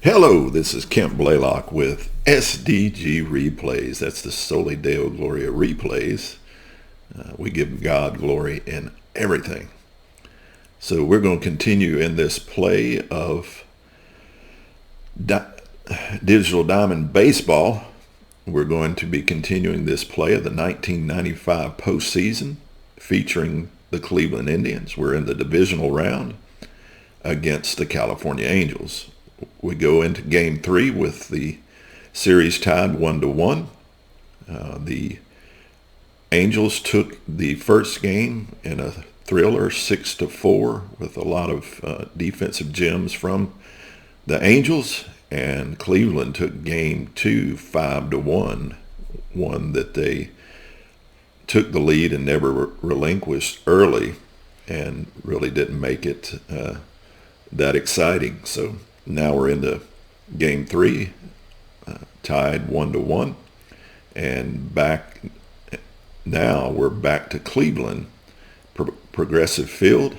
Hello, this is Kemp Blaylock with SDG Replays. That's the Soli Deo Gloria Replays. We give God glory in everything. So we're going to continue in this play of Digital Diamond Baseball. We're going to be continuing this play of the 1995 postseason featuring the Cleveland Indians. We're in the divisional round against the California Angels. We go into Game 3 with the series tied 1-1. The Angels took the first game in a thriller 6-4 with a lot of defensive gems from the Angels, and Cleveland took Game 2 5-1, one that they took the lead and never relinquished early and really didn't make it that exciting. So now we're into Game 3, tied 1-1, and we're back to Cleveland, Progressive Field,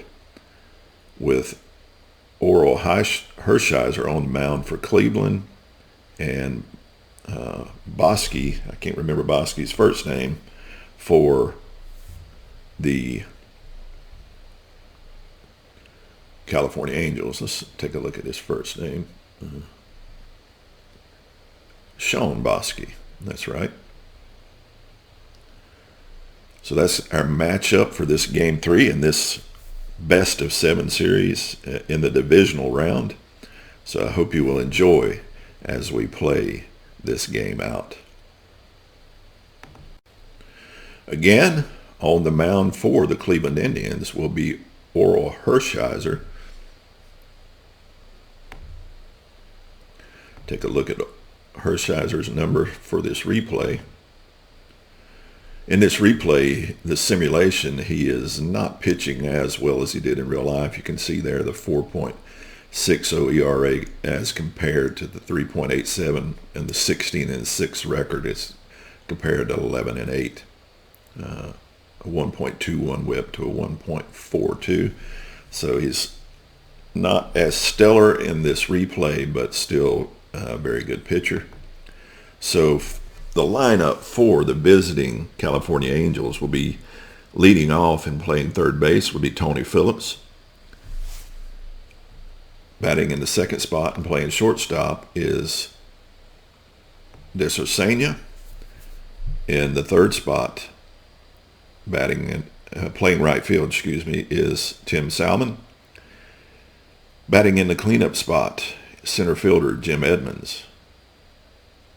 with Orel Hershiser on the mound for Cleveland, and Boskie, I can't remember Boskie's first name, for the California Angels. Let's take a look at his first name. Shawn Boskie. That's right. So that's our matchup for this Game 3 in this best of 7 series in the divisional round. So I hope you will enjoy as we play this game out. Again, on the mound for the Cleveland Indians will be Orel Hershiser. Take a look at Hershiser's number for this replay. In this replay, the simulation, he is not pitching as well as he did in real life. You can see there the 4.60 ERA as compared to the 3.87 and the 16-6 record is compared to 11-8. A 1.21 whip to a 1.42. So he's not as stellar in this replay, but still a very good pitcher. So the lineup for the visiting California Angels will be leading off and playing third base will be Tony Phillips. Batting in the second spot and playing shortstop is Desarcena. In the third spot, playing right field, is Tim Salmon. Batting in the cleanup spot, center fielder Jim Edmonds.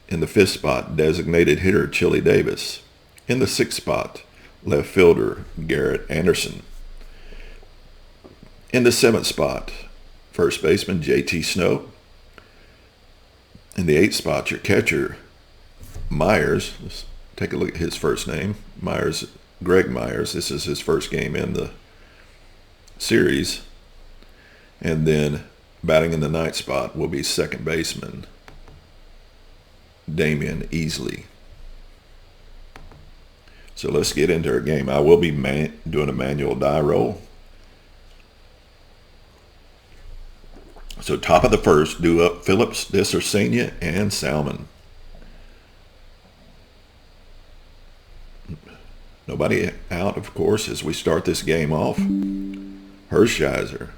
In the fifth spot, designated hitter Chili Davis. In the sixth spot, left fielder Garrett Anderson. In the seventh spot, first baseman J.T. Snow. In the eighth spot, your catcher Myers. Let's take a look at his first name. Greg Myers. This is his first game in the series. And then batting in the ninth spot will be second baseman Damian Easley. So let's get into our game. I will be doing a manual die roll. So top of the first, due up Phillips, Desarcena, and Salmon. Nobody out, of course, as we start this game off. Hershiser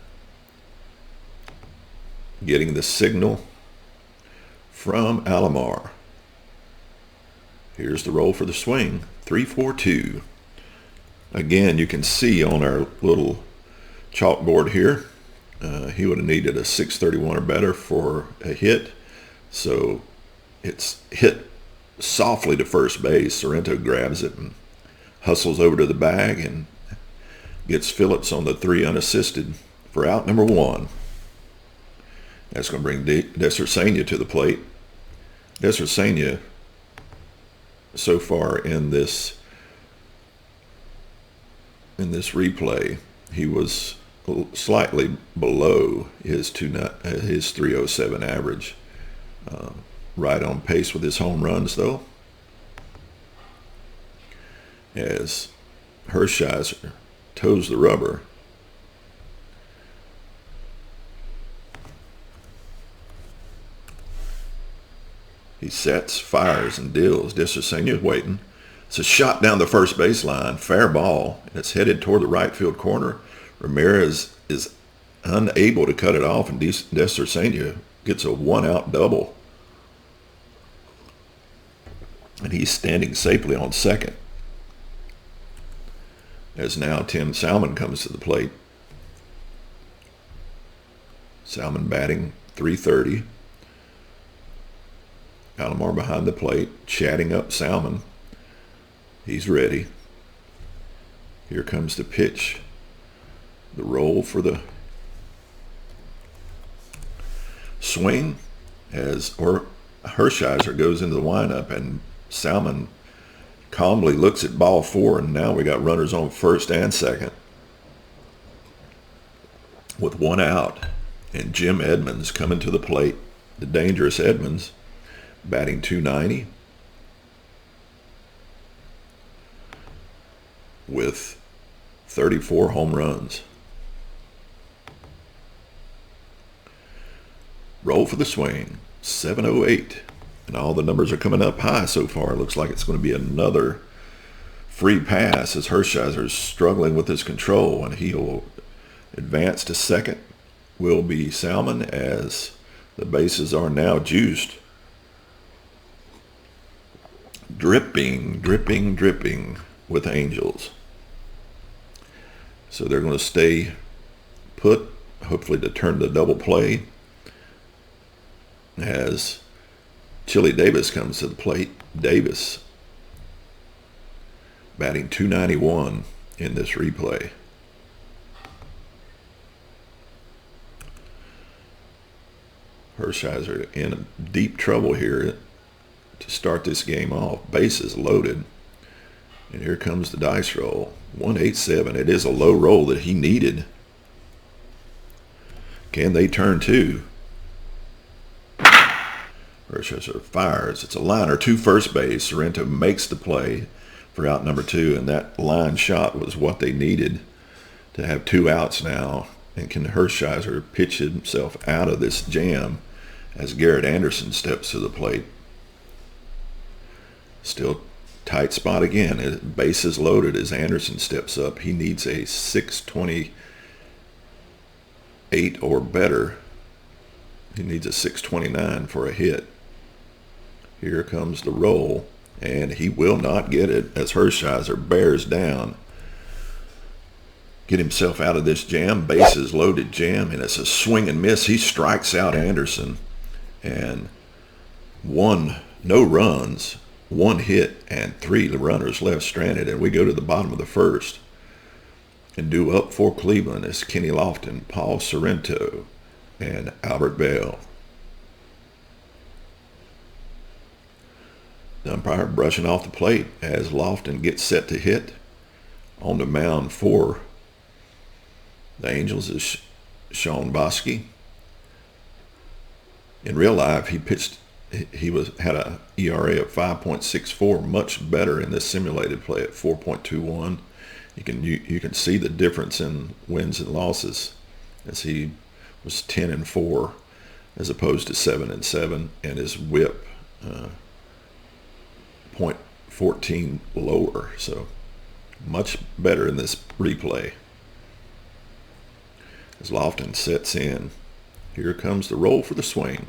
getting the signal from Alomar. Here's the roll for the swing. 3-4-2. Again, you can see on our little chalkboard here, he would have needed a 631 or better for a hit. So it's hit softly to first base. Sorrento grabs it and hustles over to the bag and gets Phillips on the 3 unassisted for out number 1. That's going to bring Desarcena to the plate. Desarcena, so far in this replay, he was slightly below his 307 average. Right on pace with his home runs, though, as Hershiser toes the rubber. He sets, fires, and deals. Desarcenia waiting. It's a shot down the first baseline. Fair ball. It's headed toward the right field corner. Ramirez is unable to cut it off, and Desarcenia gets a one-out double. And he's standing safely on second. As now Tim Salmon comes to the plate. Salmon batting .330. Alomar behind the plate, chatting up Salmon. He's ready. Here comes the pitch. The roll for the swing as Hershiser goes into the windup, and Salmon calmly looks at ball 4, and now we got runners on first and second with one out. And Jim Edmonds coming to the plate. The dangerous Edmonds, batting .290 with 34 home runs. Roll for the swing, 708. And all the numbers are coming up high so far. It looks like it's going to be another free pass as Hershiser is struggling with his control, and he'll advance to second. Will be Salmon as the bases are now juiced. Dripping, dripping, dripping with Angels. So they're going to stay put, hopefully to turn the double play, as Chili Davis comes to the plate. Davis batting .291 in this replay. Hershiser in deep trouble here to start this game off. Bases loaded. And here comes the dice roll. 187. It is a low roll that he needed. Can they turn two? Hershiser fires. It's a liner to first base. Sorrento makes the play for out number 2, and that line shot was what they needed to have 2 outs now. And can Hershiser pitch himself out of this jam as Garrett Anderson steps to the plate? Still tight spot again. Bases loaded as Anderson steps up. He needs a 628 or better. He needs a 629 for a hit. Here comes the roll, and he will not get it as Hershiser bears down. Get himself out of this jam, bases loaded jam, and it's a swing and miss. He strikes out Anderson, and no runs, 1 hit, and 3 runners left stranded. And we go to the bottom of the first, and due up for Cleveland is Kenny Lofton, Paul Sorrento, and Albert Bell. The umpire brushing off the plate as Lofton gets set to hit. On the mound for the Angels is Shawn Boskie. In real life, he had a ERA of 5.64, much better in this simulated play at 4.21. You can see the difference in wins and losses, as he was 10-4 as opposed to 7-7, and his WHIP 0.14 lower. So much better in this replay. As Lofton sets in, here comes the roll for the swing.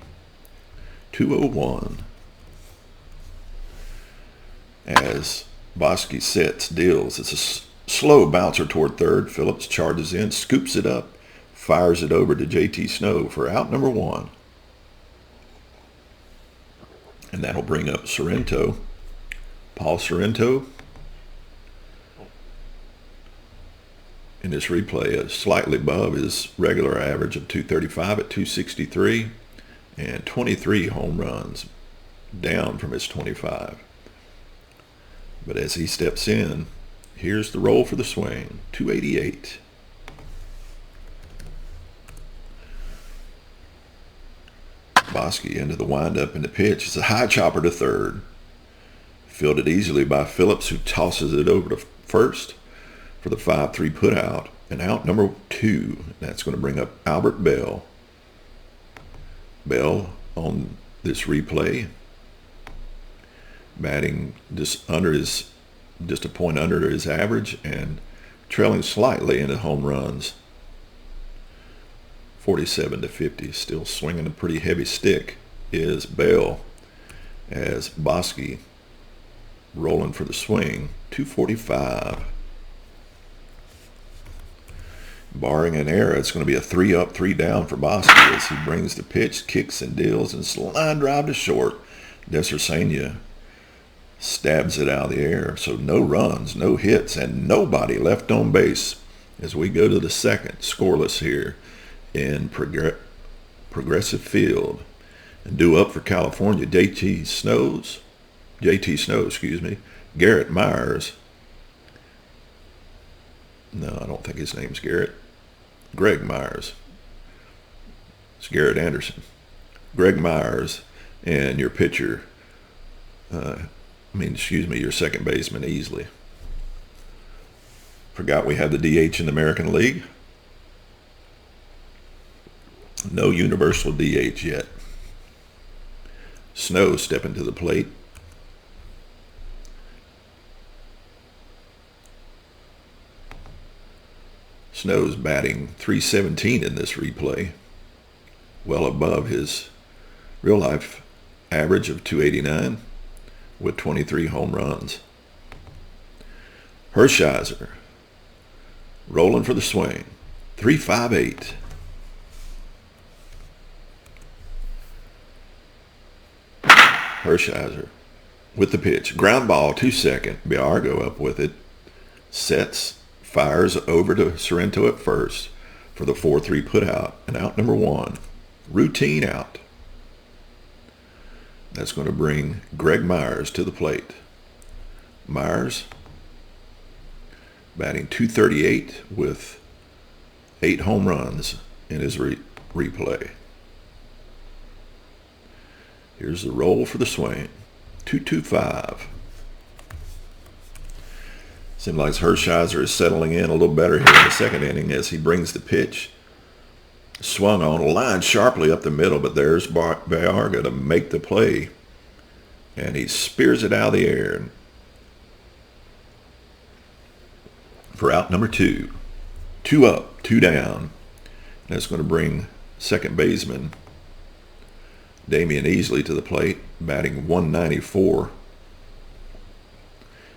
201. As Boskie sets, deals. It's a slow bouncer toward third. Phillips charges in, scoops it up, fires it over to JT Snow for out number 1. And that'll bring up Sorrento. Paul Sorrento in this replay is slightly above his regular average of 235 at 263, and 23 home runs, down from his 25. But as he steps in, here's the roll for the swing. 288. Boskie into the windup and the pitch. It's a high chopper to third. Fielded easily by Phillips, who tosses it over to first for the 5-3 put out. And out number 2. That's going to bring up Albert Bell. Bell on this replay batting just a point under his average and trailing slightly into home runs. 47-50, still swinging a pretty heavy stick is Bell, as Boskie rolling for the swing. 245. Barring an error, it's going to be a 3 up, 3 down for Boskie as he brings the pitch, kicks and deals, and line drive to short. Desarcania stabs it out of the air. So no runs, no hits, and nobody left on base as we go to the second. Scoreless here in Progressive Field. And due up for California, JT Snow, Garrett Myers. No, I don't think his name's Garrett. Greg Myers. It's Garrett Anderson. Greg Myers and your pitcher, your second baseman easily. Forgot we had the DH in the American League. No universal DH yet. Snow stepping to the plate. Snow's batting .317 in this replay, well above his real-life average of .289 with 23 home runs. Hershiser rolling for the swing. 358. Hershiser with the pitch. Ground ball to second. Biargo up with it. Sets. Fires over to Sorrento at first for the 4-3 put out. And out number 1. Routine out. That's going to bring Greg Myers to the plate. Myers batting .238 with 8 home runs in his replay. Here's the roll for the swing. 225. Seems like Hershiser is settling in a little better here in the second inning as he brings the pitch. Swung on, a line sharply up the middle, but there's Biarga to make the play. And he spears it out of the air for out number 2. 2 up, 2 down. That's going to bring second baseman Damian Easley to the plate, batting .194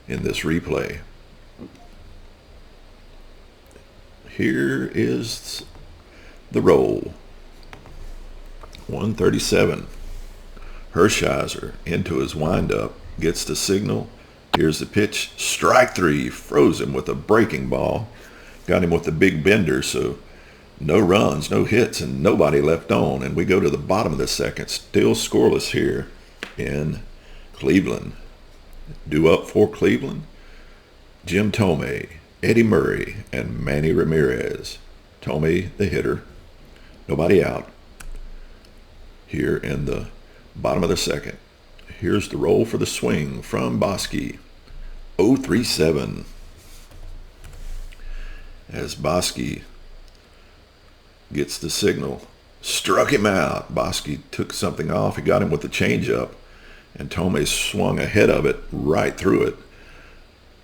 in this replay. Here is the roll. 137. Hershiser into his windup, gets the signal. Here's the pitch. Strike 3. Froze him with a breaking ball. Got him with the big bender, so no runs, no hits, and nobody left on. And we go to the bottom of the second. Still scoreless here in Cleveland. Due up for Cleveland, Jim Thome, Eddie Murray, and Manny Ramirez. Thome, the hitter. Nobody out here in the bottom of the second. Here's the roll for the swing from Boskie. 0-3-7. As Boskie gets the signal. Struck him out. Boskie took something off. He got him with the changeup. And Thome swung ahead of it, right through it,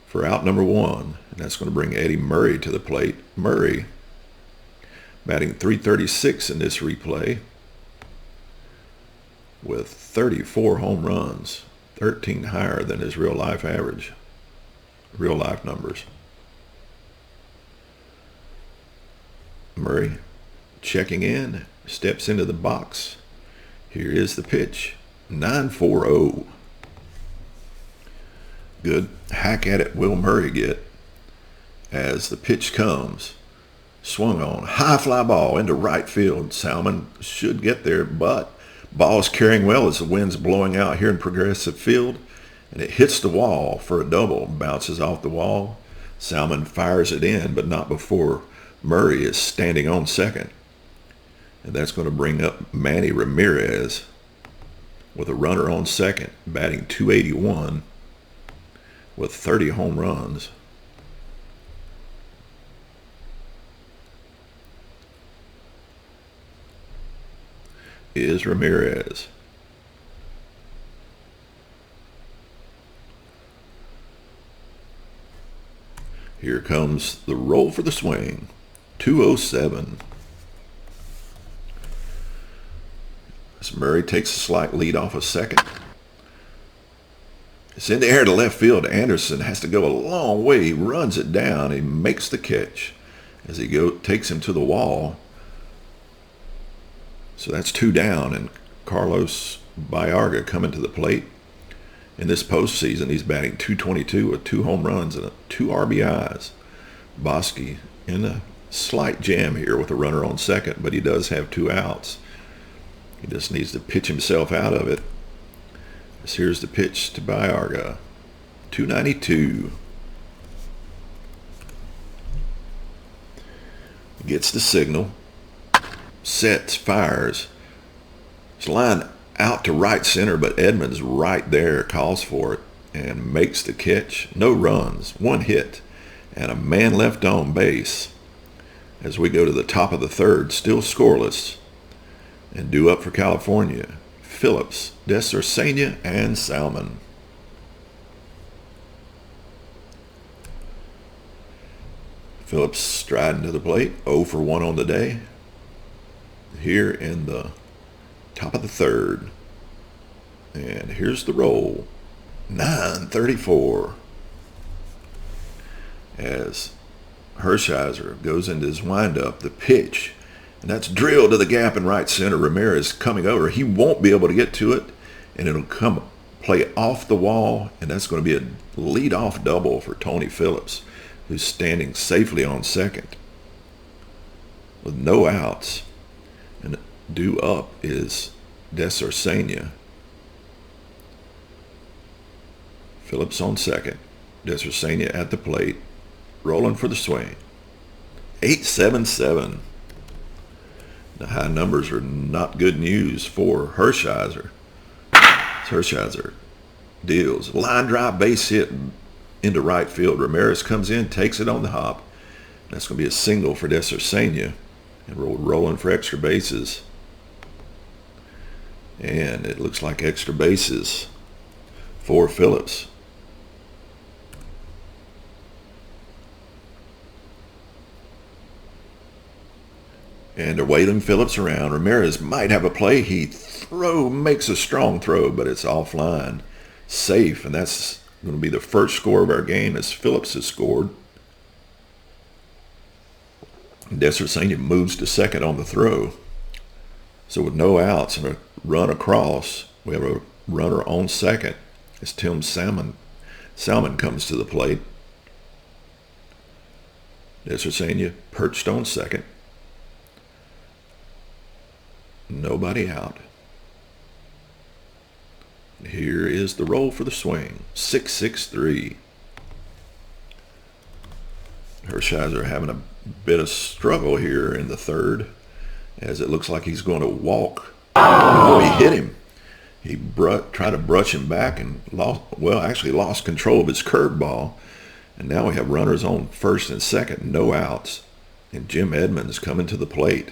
for out number 1. And that's going to bring Eddie Murray to the plate. Murray batting .336 in this replay with 34 home runs, 13 higher than his real life average, real life numbers. Murray checking in, steps into the box. Here is the pitch. 9-4-0. Good hack at it will Murray get as the pitch comes. Swung on. High fly ball into right field. Salmon should get there, but ball's carrying well as the wind's blowing out here in Progressive Field, and it hits the wall for a double. Bounces off the wall. Salmon fires it in, but not before Murray is standing on second. And that's going to bring up Manny Ramirez with a runner on second, batting .281 with 30 home runs. Is Ramirez. Here comes the roll for the swing. 207. As Murray takes a slight lead off a second. It's in the air to left field. Anderson has to go a long way. He runs it down. He makes the catch as he takes him to the wall. So that's 2 down, and Carlos Baerga coming to the plate. In this postseason, he's batting .222 with 2 home runs and 2 RBIs. Boskie in a slight jam here with a runner on second, but he does have 2 outs. He just needs to pitch himself out of it. Here's the pitch to Baerga. 292. Gets the signal. Sets, fires. It's lined out to right center, but Edmonds right there calls for it and makes the catch. No runs, 1 hit, and a man left on base. As we go to the top of the third, still scoreless. And due up for California, Phillips, Desorcenia, and Salmon. Phillips striding to the plate, 0 for 1 on the day. Here in the top of the third. And here's the roll. 9:34. As Hershiser goes into his windup, the pitch, and that's drilled to the gap in right center. Ramirez coming over. He won't be able to get to it, and it'll come play off the wall, and that's going to be a lead-off double for Tony Phillips, who's standing safely on second with no outs. And due up is Desorcenia. Phillips on second. Desorcenia at the plate. Rolling for the swing. 877. The high numbers are not good news for Hershiser. Hershiser deals. Line drive base hit into right field. Ramirez comes in, takes it on the hop. That's going to be a single for Desorcenia. And we're rolling for extra bases. And it looks like extra bases for Phillips. And they're waiting Phillips around. Ramirez might have a play. He makes a strong throw, but it's offline. Safe, and that's going to be the first score of our game as Phillips has scored. Desorcenia moves to second on the throw. So with no outs and a run across, we have a runner on second as Tim Salmon comes to the plate. Desorcenia perched on second. Nobody out. Here is the roll for the swing. 6-6-3. Hershiser having a bit of struggle here in the third, as it looks like he's going to walk. Oh, he hit him. He tried to brush him back and lost control of his curveball. And now we have runners on first and second, no outs. And Jim Edmonds coming to the plate.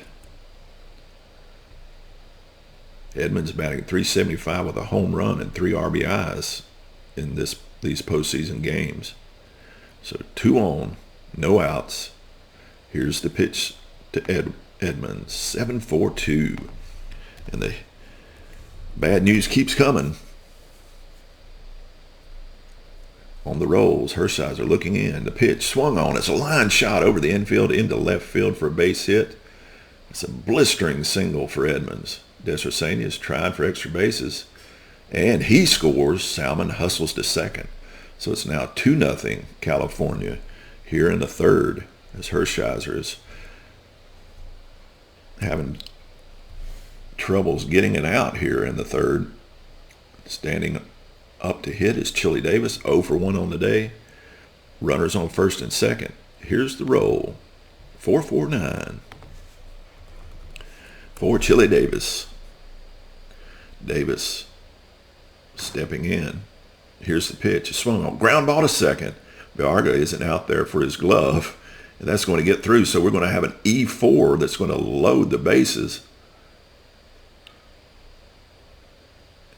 Edmonds batting .375 with a home run and 3 RBIs in these postseason games. So 2 on, no outs. Here's the pitch to Edmonds, 7-4-2. And the bad news keeps coming. On the rolls, Hershiser looking in. The pitch swung on. It's a line shot over the infield into left field for a base hit. It's a blistering single for Edmonds. Desorcenia is trying for extra bases, and he scores. Salmon hustles to second. So it's now 2-0 California here in the third, as Hershiser is having troubles getting it out here in the third. Standing up to hit is Chili Davis, 0 for 1 on the day. Runners on first and second. Here's the roll. 4-4-9 for Chili Davis. Davis stepping in. Here's the pitch. It's swung on. Ground ball to second. Baerga isn't out there for his glove, and that's going to get through. So we're going to have an E4 that's going to load the bases.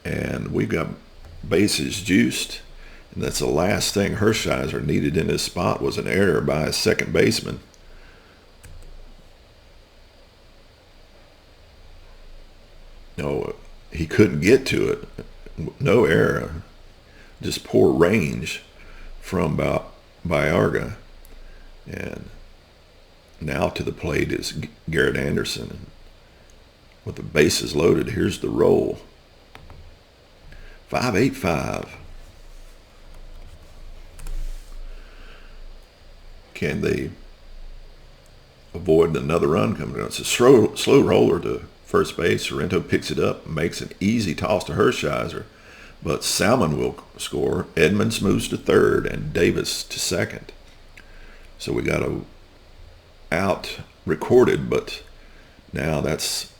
And we've got bases juiced. And that's the last thing Hershiser needed in his spot was an error by his second baseman. No, he couldn't get to it. No error. Just poor range from Baerga. And now to the plate is Garrett Anderson. With the bases loaded, here's the roll. 5-8-5. Can they avoid another run coming down? It's a slow roller to first base. Sorrento picks it up, makes an easy toss to Hershiser, but Salmon will score. Edmonds moves to third and Davis to second. So we got a out recorded, but now that's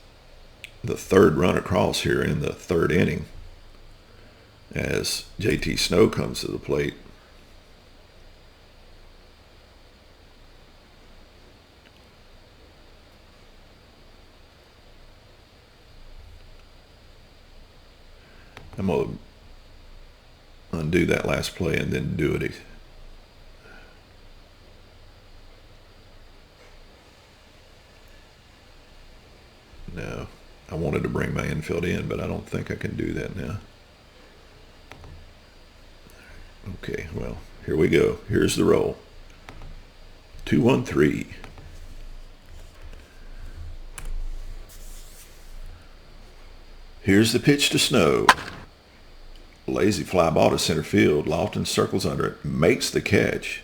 the third run across here in the third inning as JT Snow comes to the plate. I'm going to undo that last play and then do it. No, I wanted to bring my infield in, but I don't think I can do that now. Okay, well, here we go. Here's the roll. 2-1-3. Here's the pitch to Snow. Lazy fly ball to center field. Lofton circles under it, makes the catch.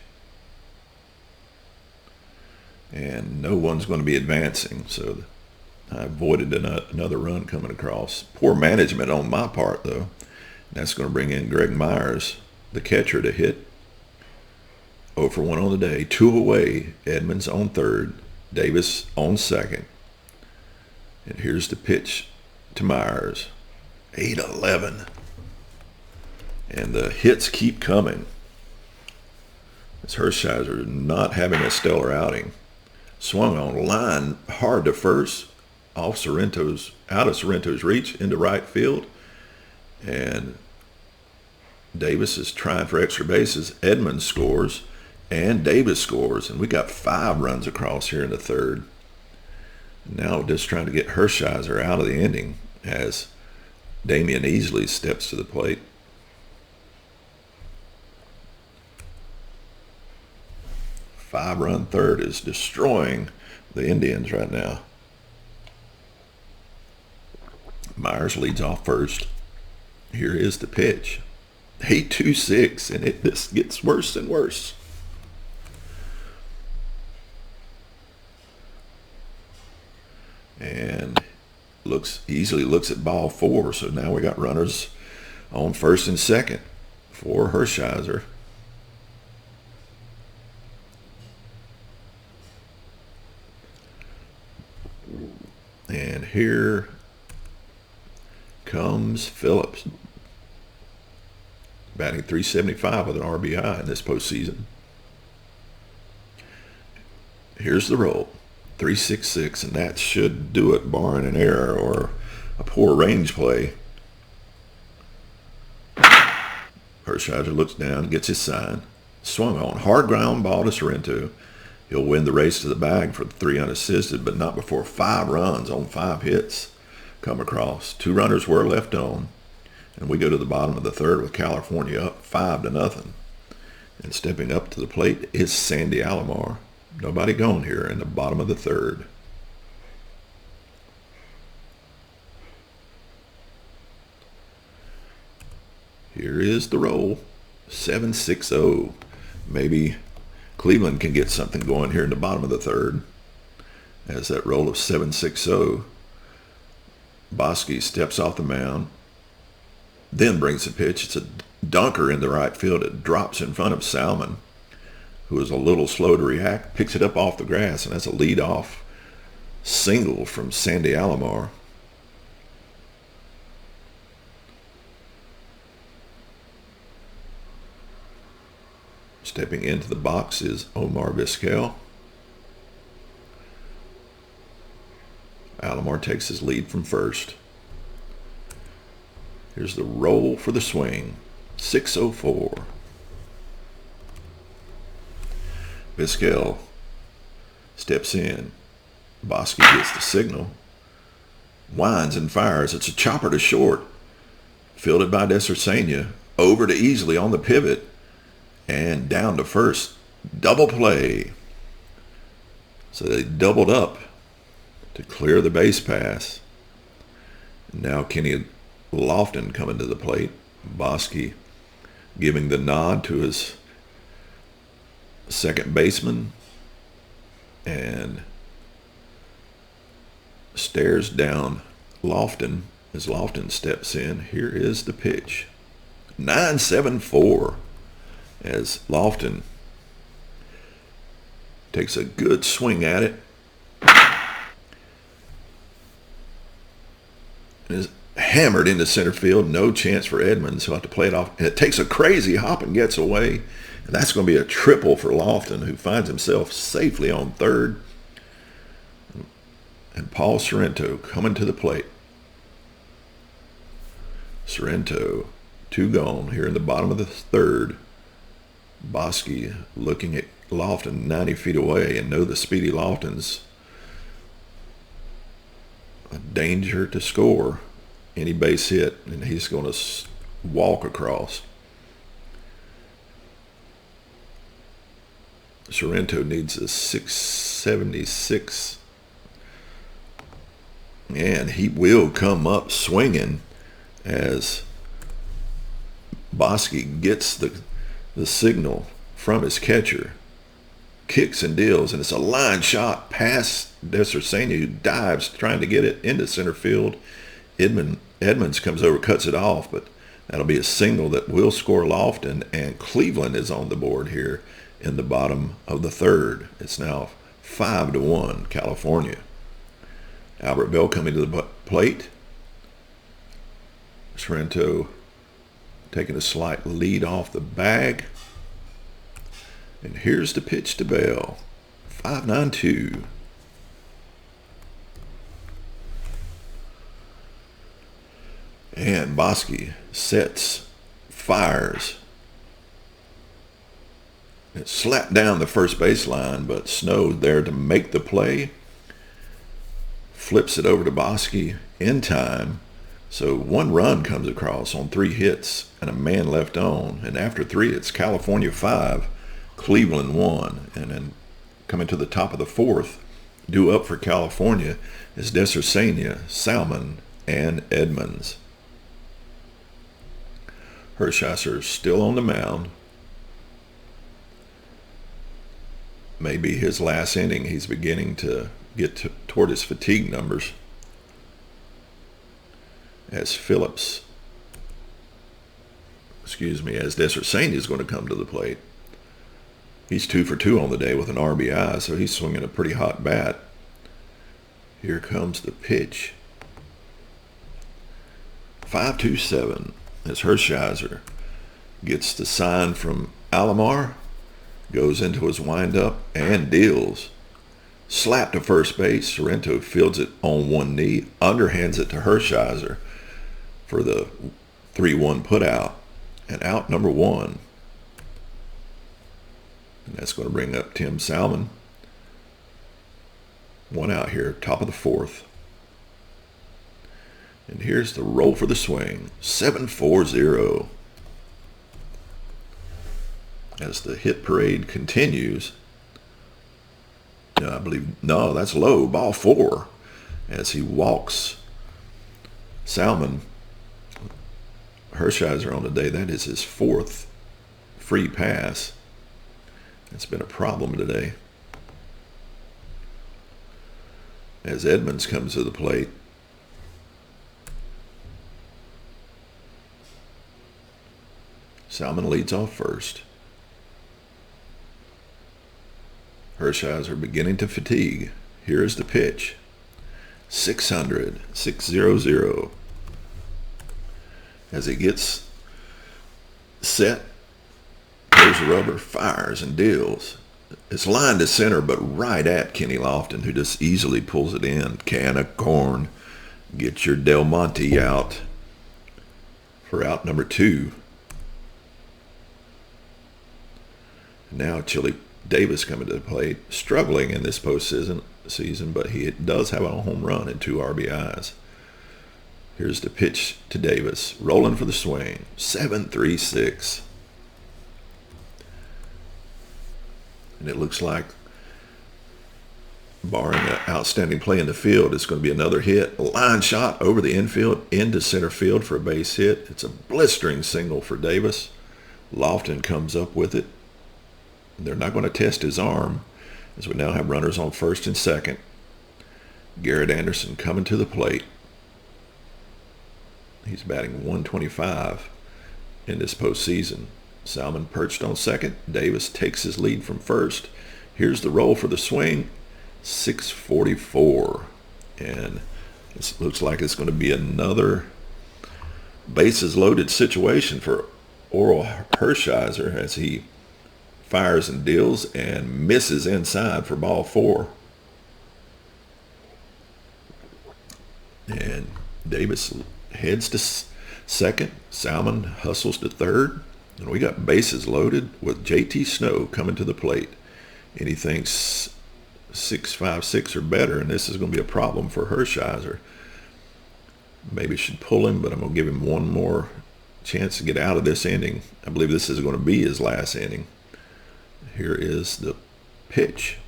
And no one's going to be advancing, so I avoided another run coming across. Poor management on my part, though. That's going to bring in Greg Myers, the catcher, to hit. 0 for 1 on the day. 2 away. Edmonds on third. Davis on second. And here's the pitch to Myers. 8-11. And the hits keep coming. It's Hershiser not having a stellar outing. Swung on line hard to first, out of Sorrento's reach into right field. And Davis is trying for extra bases. Edmonds scores and Davis scores. And we got 5 runs across here in the third. Now we're just trying to get Hershiser out of the inning as Damian Easley steps to the plate. Five-run third is destroying the Indians right now. Myers leads off first. Here is the pitch. 8-2-6, and this gets worse and worse. And easily looks at ball 4, so now we got runners on first and second for Hershiser. And here comes Phillips, batting .375 with an RBI in this postseason. Here's the roll, 3-6-6, and that should do it, barring an error or a poor range play. Hershiser looks down, gets his sign, swung on, hard ground ball to Sorrento. He'll win the race to the bag for 3 unassisted, but not before 5 runs on 5 hits come across. 2 runners were left on, and we go to the bottom of the third with California up 5-0. And stepping up to the plate is Sandy Alomar. Nobody gone here in the bottom of the third. Here is the roll, 7-6-0. Maybe Cleveland can get something going here in the bottom of the third as that roll of 7-6-0. Boskie steps off the mound, then brings the pitch. It's a dunker in the right field. It drops in front of Salmon, who is a little slow to react, picks it up off the grass, and that's a lead-off single from Sandy Alomar. Stepping into the box is Omar Vizquel. Alomar takes his lead from first. Here's the roll for the swing, 6-0-4. Vizquel steps in. Boskie gets the signal. Winds and fires. It's a chopper to short. Fielded by Desercenia. Over to Easley on the pivot. And down to first. Double play. So they doubled up to clear the base pass. And now Kenny Lofton coming to the plate. Boskie giving the nod to his second baseman. And stares down Lofton as Lofton steps in. Here is the pitch. 9-7-4 as Lofton takes a good swing at it. And is hammered into center field. No chance for Edmonds. He'll have to play it off. And it takes a crazy hop and gets away. And that's going to be a triple for Lofton, who finds himself safely on third. And Paul Sorrento coming to the plate. Sorrento, 2 gone here in the bottom of the third. Boskie looking at Lofton 90 feet away and know the speedy Lofton's a danger to score any base hit, and he's going to walk across. Sorrento needs a 676. And he will come up swinging as Boskie gets the signal from his catcher. Kicks and deals, and it's a line shot past Desercenia, who dives trying to get it into center field. Edmonds comes over, cuts it off, but that'll be a single that will score Lofton, and Cleveland is on the board here in the bottom of the third. It's now 5-1 California. Albert Bell coming to the plate. Sorrento taking a slight lead off the bag. And here's the pitch to Bell. 5-9-2. And Boskie sets, fires. It slapped down the first baseline, but Snow there to make the play. Flips it over to Boskie in time. So 1 run comes across on 3 hits and a man left on. And after 3, it's California 5, Cleveland 1. And then coming to the top of the 4th, due up for California is Desercenia, Salmon, and Edmonds. Hershiser still on the mound. Maybe his last inning. He's beginning to get toward his fatigue numbers. As Desercenia is going to come to the plate. He's 2 for 2 on the day with an RBI, so he's swinging a pretty hot bat. Here comes the pitch. 5-2-7 as Hershiser gets the sign from Alomar, goes into his windup and deals. Slap to first base. Sorrento fields it on one knee, underhands it to Hershiser for the 3-1 put out. And out number 1. And that's going to bring up Tim Salmon. 1 out here, top of the 4th. And here's the roll for the swing. 7-4-0. As the hit parade continues. I believe, no, that's low. Ball 4. As he walks Salmon. Hershiser on the day. That is his 4th free pass. It's been a problem today. As Edmonds comes to the plate. Salmon leads off first. Hershiser beginning to fatigue. Here's the pitch. 600. As he gets set, goes the rubber, fires and deals. It's lined to center, but right at Kenny Lofton, who just easily pulls it in. Can of corn. Get your Del Monte out for out number 2. Now Davis coming to the plate, struggling in this postseason, but he does have a home run and 2 RBIs. Here's the pitch to Davis, rolling for the swing, 7-3-6. And it looks like, barring an outstanding play in the field, it's going to be another hit. A line shot over the infield into center field for a base hit. It's a blistering single for Davis. Lofton comes up with it. They're not going to test his arm, as we now have runners on first and second. Garrett Anderson coming to the plate. He's batting .125 in this postseason. Salmon perched on second. Davis takes his lead from first. Here's the roll for the swing. 6:44. And it looks like it's going to be another bases loaded situation for Orel Hershiser as he fires and deals and misses inside for ball 4. And Davis heads to second. Salmon hustles to third. And we got bases loaded with JT Snow coming to the plate. And he thinks 6.56 or better, and this is going to be a problem for Hershiser. Maybe should pull him, but I'm going to give him one more chance to get out of this inning. I believe this is going to be his last inning. Here is the pitch.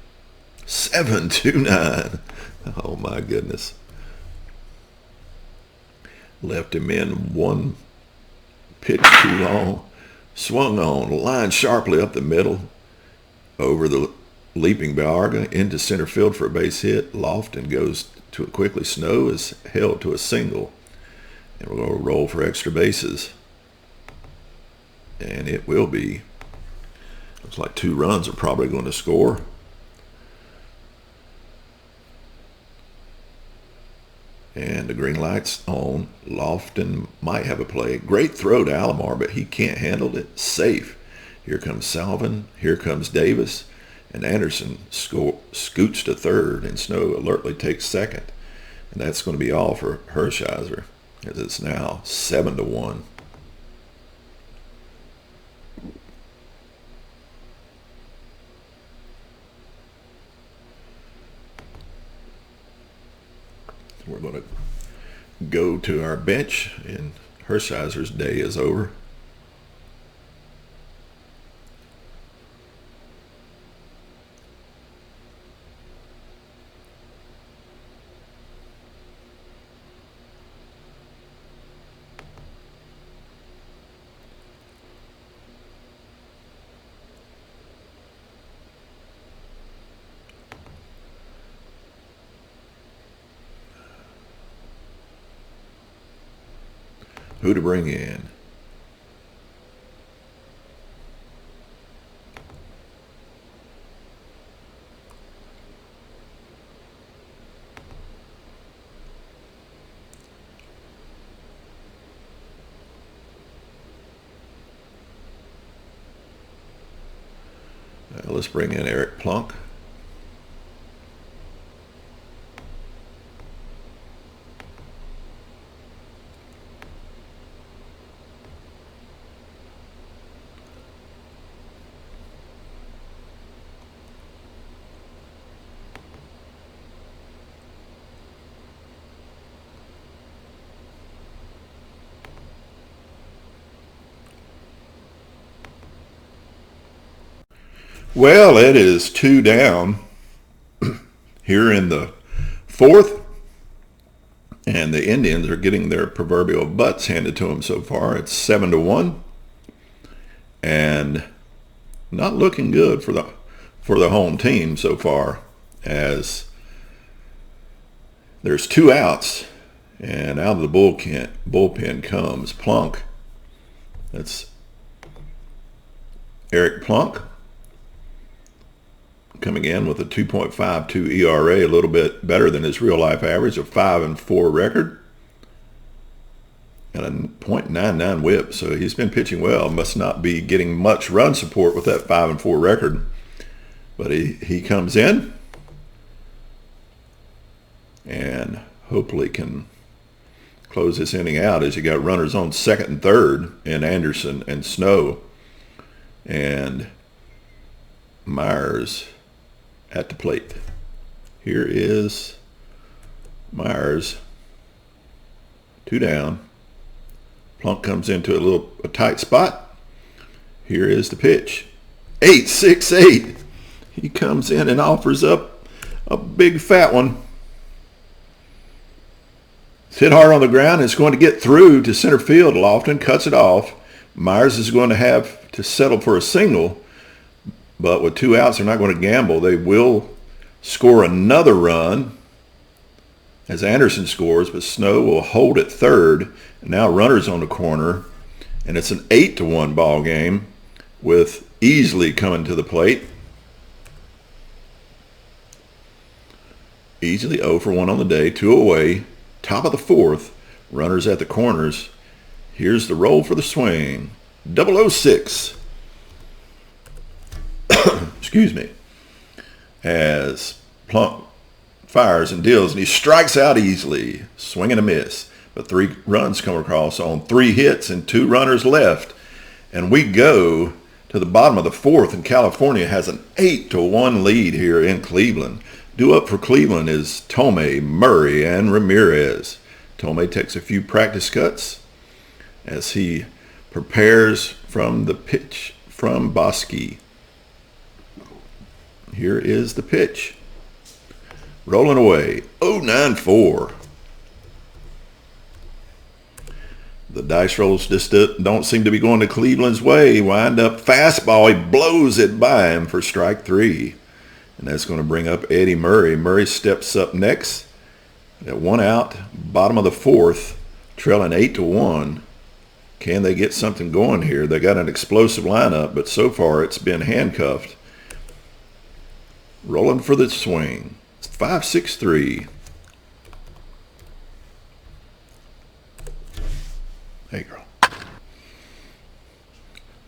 7-2-9. Oh my goodness. Left him in one pitch too long. Swung on, lined sharply up the middle, over the leaping Baarga into center field for a base hit. Lofton goes to it quickly. Snow is held to a single. And we're going to roll for extra bases. And it will be. Looks like 2 runs are probably going to score. And the green light's on. Lofton might have a play. Great throw to Alomar, but he can't handle it. Safe. Here comes Salvin. Here comes Davis. And Anderson scoots to third, and Snow alertly takes second. And that's going to be all for Hershiser, as it's now 7-1. We're going to go to our bench, and Hershiser's day is over. Who to bring in? Let's bring in Eric Plunk. Well, it is 2 down here in the 4th, and the Indians are getting their proverbial butts handed to them so far. It's 7-1, and not looking good for the home team so far, as there's 2 outs, and out of the bullpen comes Plunk. That's Eric Plunk, coming in with a 2.52 ERA, a little bit better than his real-life average of 5-4 record, and a .99 whip. So he's been pitching well. Must not be getting much run support with that 5-4 record. But he comes in and hopefully can close this inning out, as you got runners on second and third in Anderson and Snow. And Myers at the plate. Here is Myers. 2 down. Plunk comes into a tight spot. Here is the pitch. 8-6-8. He comes in and offers up a big fat one. It's hit hard on the ground. It's going to get through to center field. Lofton cuts it off. Myers is going to have to settle for a single, but with 2 outs, they're not going to gamble. They will score another run as Anderson scores, but Snow will hold at third. And now runners on the corner, and it's an 8-1 ball game with Easley coming to the plate. Easley 0 for 1 on the day, 2 away. Top of the 4th, runners at the corners. Here's the roll for the swing. 006. Excuse me. As Plunk fires and deals, and he strikes out easily. Swing and a miss. But 3 runs come across on 3 hits and 2 runners left. And we go to the bottom of the 4th, and California has an 8-1 lead here in Cleveland. Due up for Cleveland is Tomei, Murray, and Ramirez. Tomei takes a few practice cuts as he prepares from the pitch from Boskie. Here is the pitch. Rolling away. 0-9-4. The dice rolls just don't seem to be going to Cleveland's way. Wind up fastball. He blows it by him for strike 3. And that's going to bring up Eddie Murray. Murray steps up next at 1 out, bottom of the 4th, trailing 8-1. Can they get something going here? They got an explosive lineup, but so far it's been handcuffed. Rolling for the swing. 5-6-3. Hey, girl.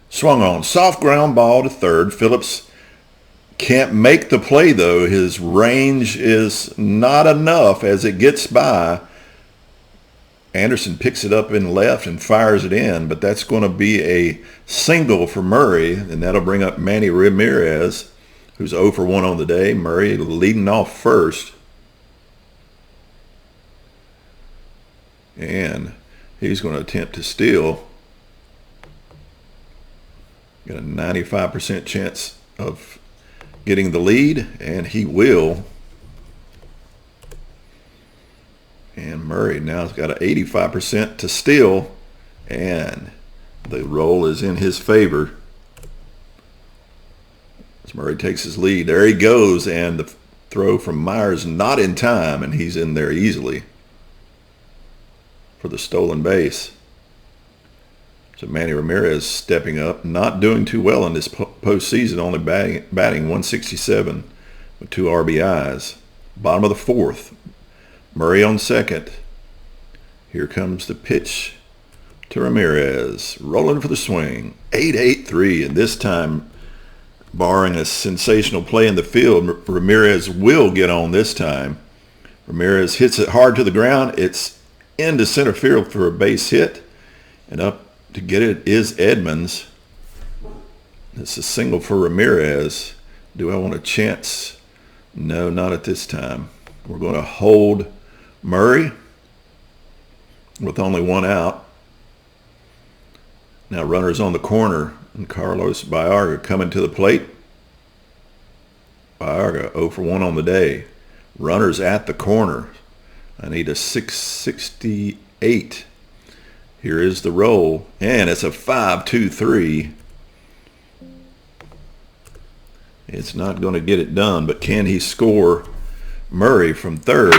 Swung on. Soft ground ball to third. Phillips can't make the play, though. His range is not enough as it gets by. Anderson picks it up in left and fires it in, but that's going to be a single for Murray, and that'll bring up Manny Ramirez, who's 0 for 1 on the day. Murray leading off first. And he's going to attempt to steal. Got a 95% chance of getting the lead, and he will. And Murray now has got an 85% to steal, and the roll is in his favor. As Murray takes his lead, there he goes, and the throw from Myers not in time, and he's in there easily for the stolen base. So Manny Ramirez stepping up, not doing too well in this postseason, only batting 167 with 2 RBIs. Bottom of the 4th, Murray on second. Here comes the pitch to Ramirez, rolling for the swing. 8-8-3, and this time, barring a sensational play in the field, Ramirez will get on this time. Ramirez hits it hard to the ground. It's into center field for a base hit, and up to get it is Edmonds. It's a single for Ramirez. Do I want a chance? No, not at this time. We're going to hold Murray with only 1 out. Now runners on the corner, and Carlos Baerga coming to the plate. Baerga 0 for 1 on the day. Runners at the corner. I need a 668. Here is the roll, and it's a 5-2-3. It's not going to get it done, but can he score? Murray from third.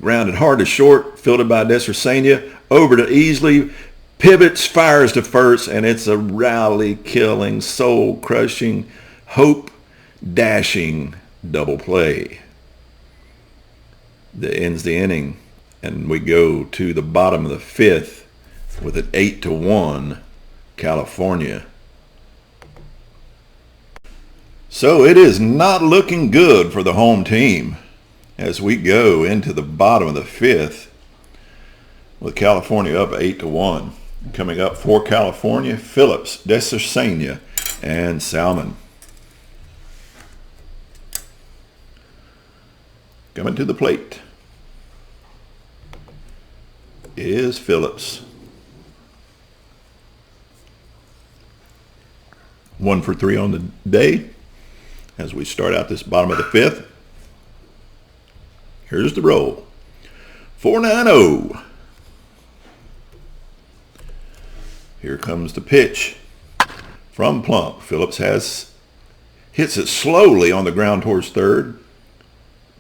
Grounded hard to short, fielded by Desracenia. Over to Easley. Pivots, fires to first, and it's a rally-killing, soul-crushing, hope-dashing double play that ends the inning. And we go to the bottom of the 5th with an 8-1 California. So it is not looking good for the home team as we go into the bottom of the 5th with California up 8-1. Coming up for California, Phillips, Desracenia, and Salmon. Coming to the plate is Phillips. 1 for 3 on the day as we start out this bottom of the 5th. Here's the roll. 4-9-0. Here comes the pitch from Plump. Phillips hits it slowly on the ground towards third.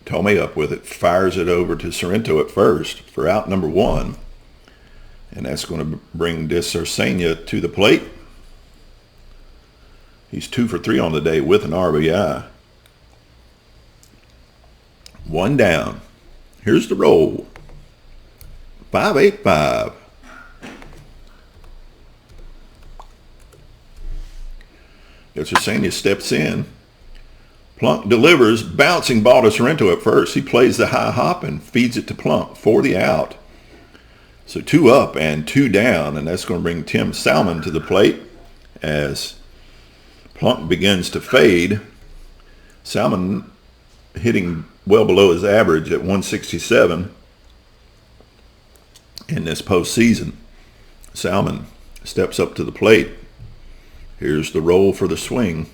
Tomei up with it, fires it over to Sorrento at first for out number 1. And that's going to bring Desarsenia to the plate. He's 2 for 3 on the day with an RBI. 1 down. Here's the roll. 5-8-5. Desarsenia steps in. Plunk delivers, bouncing ball to Sorrento at first. He plays the high hop and feeds it to Plunk for the out. So 2 up and 2 down, and that's going to bring Tim Salmon to the plate as Plunk begins to fade. Salmon hitting well below his average at 167 in this postseason. Salmon steps up to the plate. Here's the roll for the swing.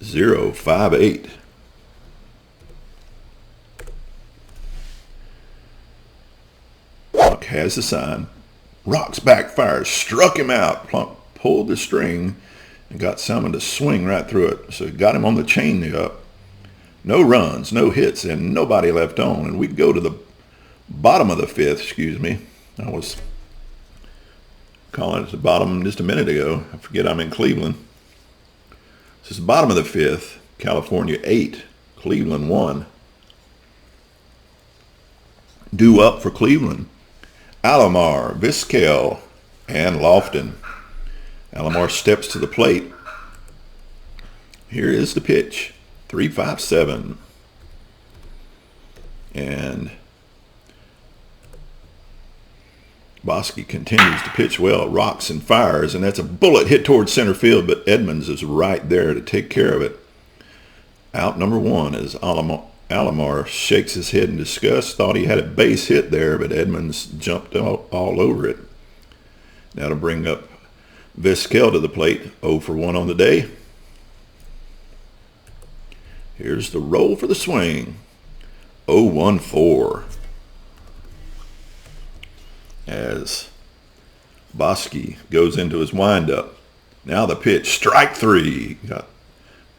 0-5-8. Plunk has the sign. Rocks backfires, struck him out. Plunk pulled the string and got Salmon to swing right through it. So it got him on the chain up. No runs, no hits, and nobody left on. And we go to the bottom of the 5th, I was calling it the bottom just a minute ago. I forget I'm in Cleveland. This is the bottom of the 5th. California 8, Cleveland 1. Due up for Cleveland. Alomar, Vizquel, and Lofton. Alomar steps to the plate. Here is the pitch. 3-5-7. And Boskie continues to pitch well, rocks and fires, and that's a bullet hit towards center field, but Edmonds is right there to take care of it. Out number 1 as Alomar shakes his head in disgust. Thought he had a base hit there, but Edmonds jumped all over it. That'll bring up Vizquel to the plate, 0 for 1 on the day. Here's the roll for the swing. 0-1-4. As Boskie goes into his windup. Now the pitch, strike 3.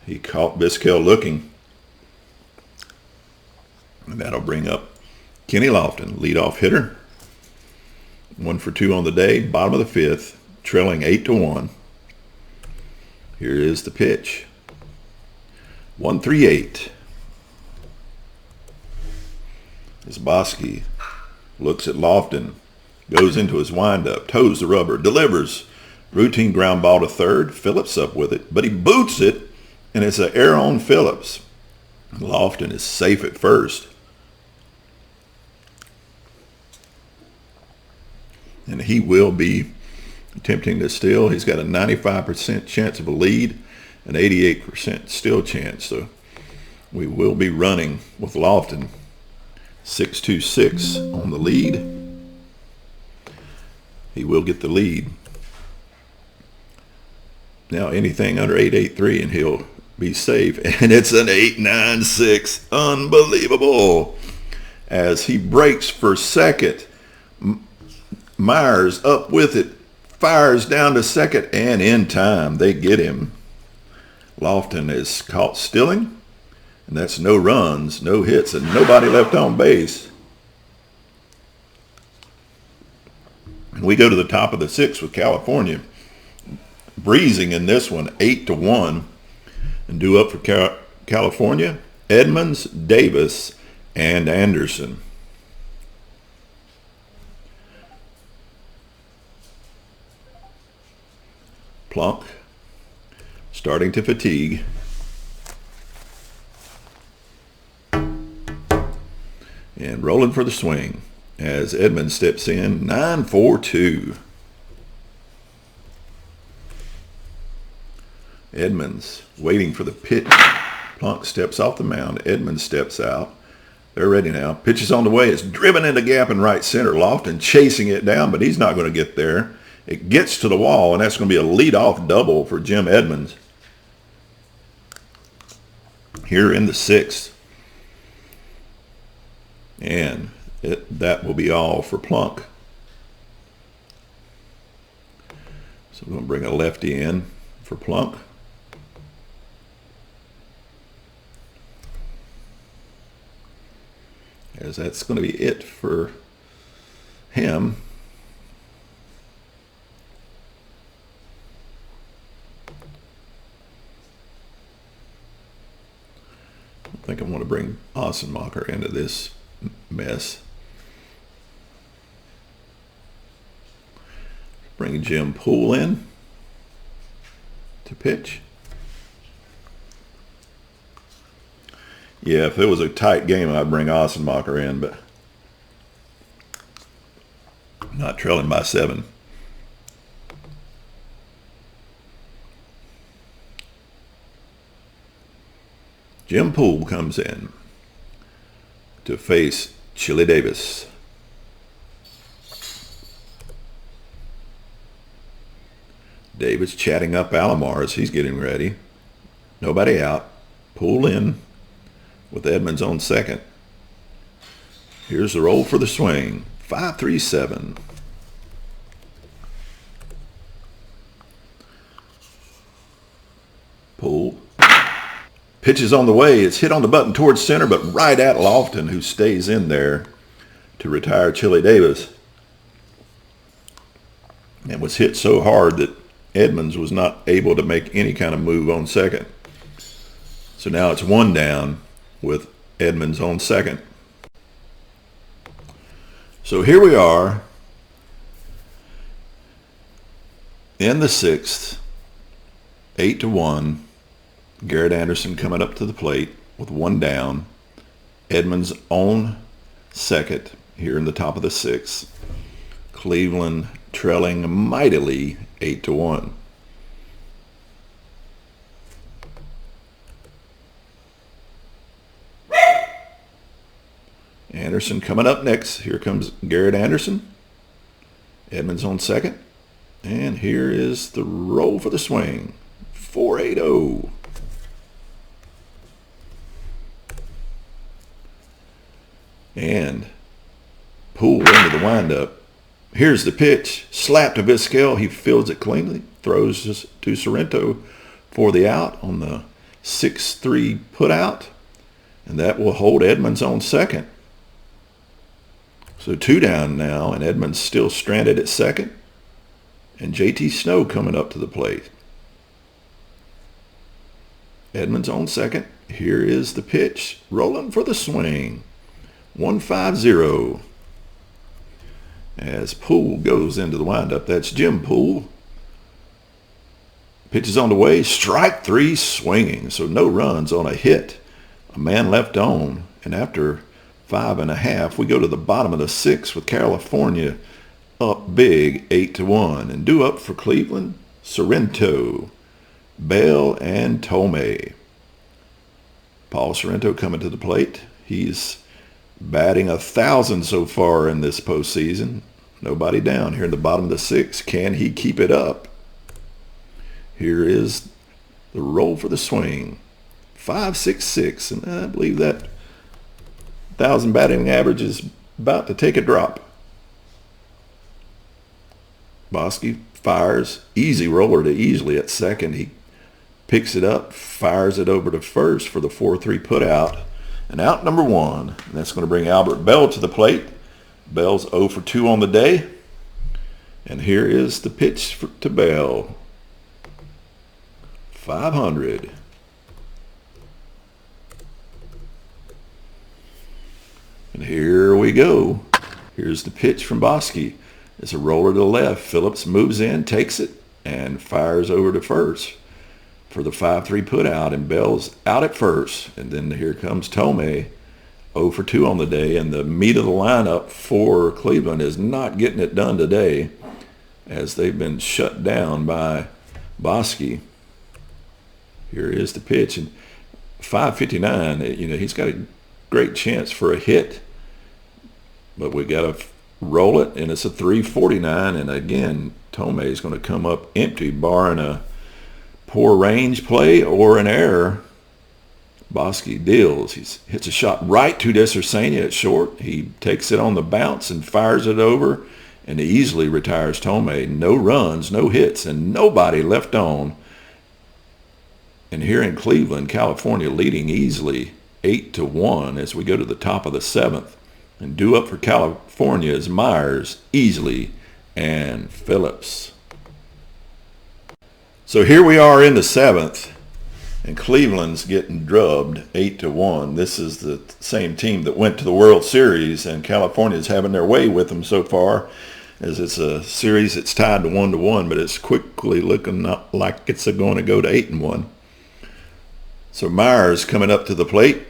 He caught Vizquel looking. And that'll bring up Kenny Lofton, leadoff hitter. 1 for 2 on the day, bottom of the 5th, trailing 8-1. Here is the pitch. 1-3-8. As Boskie looks at Lofton, goes into his windup, toes the rubber, delivers. Routine ground ball to third. Phillips up with it, but he boots it, and it's an error on Phillips. Lofton is safe at first. And he will be attempting to steal. He's got a 95% chance of a lead, an 88% steal chance. So we will be running with Lofton. 6-2-6 on the lead. He will get the lead. Now anything under 8-8-3 and he'll be safe. And it's an 8-9-6. Unbelievable. As he breaks for second. Myers up with it. Fires down to second, and in time they get him. Lofton is caught stealing. And that's no runs, no hits, and nobody left on base. And we go to the top of the 6th with California. Breezing in this one, 8-1. And due up for California, Edmonds, Davis, and Anderson. Plunk starting to fatigue. And rolling for the swing as Edmonds steps in. 9-4-2. Edmonds waiting for the pitch. Plunk steps off the mound. Edmonds steps out. They're ready now. Pitch is on the way. It's driven into gap in right center. Lofton chasing it down, but he's not going to get there. It gets to the wall, and that's going to be a leadoff double for Jim Edmonds here in the 6th. And that will be all for Plunk. So we're going to bring a lefty in for Plunk. As that's going to be it for him. I think I want to bring Ossenmacher into this mess. Bring Jim Poole in to pitch. Yeah, if it was a tight game, I'd bring Ossenmacher in, but not trailing by 7. Jim Poole comes in to face Chili Davis. Davis chatting up Alomar as he's getting ready. Nobody out. Poole in with Edmonds on second. Here's the roll for the swing. 5-3-7. Poole. Pitch is on the way. It's hit on the button towards center, but right at Lofton, who stays in there to retire Chili Davis. And was hit so hard that Edmonds was not able to make any kind of move on second. So now it's 1 down with Edmonds on second. So here we are in the 6th, 8-1. Garrett Anderson coming up to the plate with 1 down. Edmonds on second here in the top of the 6th. Cleveland trailing mightily 8-1. Anderson coming up next. Here comes Garrett Anderson. Edmonds on second. And here is the roll for the swing. 4-8-0. And Poole into the windup. Here's the pitch. Slap to Vizquel. He fields it cleanly. Throws to Sorrento for the out on the 6-3 put out. And that will hold Edmonds on second. So 2 down now, and Edmonds still stranded at second. And JT Snow coming up to the plate. Edmonds on second. Here is the pitch. Rolling for the swing. 1-5-0. As Poole goes into the windup. That's Jim Poole. Pitch is on the way. Strike 3 swinging. So no runs on a hit. A man left on. And after 5.5, we go to the bottom of the 6th with California up big 8-1. And due up for Cleveland, Sorrento, Bell, and Tomei. Paul Sorrento coming to the plate. He's batting 1,000 so far in this postseason. Nobody down here in the bottom of the 6th. Can he keep it up? Here is the roll for the swing. 5-6-6. And I believe that 1,000 batting average is about to take a drop. Boskie fires. Easy roller to Easley at second. He picks it up, fires it over to first for the 4-3 put out. And out number 1. And that's going to bring Albert Bell to the plate. Bell's 0 for 2 on the day. And here is the pitch to Bell. 500. And here we go. Here's the pitch from Boskie. It's a roller to the left. Phillips moves in, takes it, and fires over to first for the 5-3 put out, and Bell's out at first. And then here comes Tomei, 0 for 2 on the day, and the meat of the lineup for Cleveland is not getting it done today as they've been shut down by Boskie. Here is the pitch, and 5:59. He's got to great chance for a hit, but we got to roll it, and it's a 349. And again, Tomei is going to come up empty, barring a poor range play or an error. Boskie deals. He hits a shot right to Desersania at short. He takes it on the bounce and fires it over, and he easily retires Tomei. No runs, no hits, and nobody left on. And here in Cleveland, California leading easily 8-1 as we go to the top of the 7th. And due up for California is Myers, Easley, and Phillips. So here we are in the 7th, and Cleveland's getting drubbed 8-1. This is the same team that went to the World Series, and California's having their way with them so far, as it's a series that's tied to 1-1, but it's quickly looking like it's going to go to 8-1. So Myers coming up to the plate.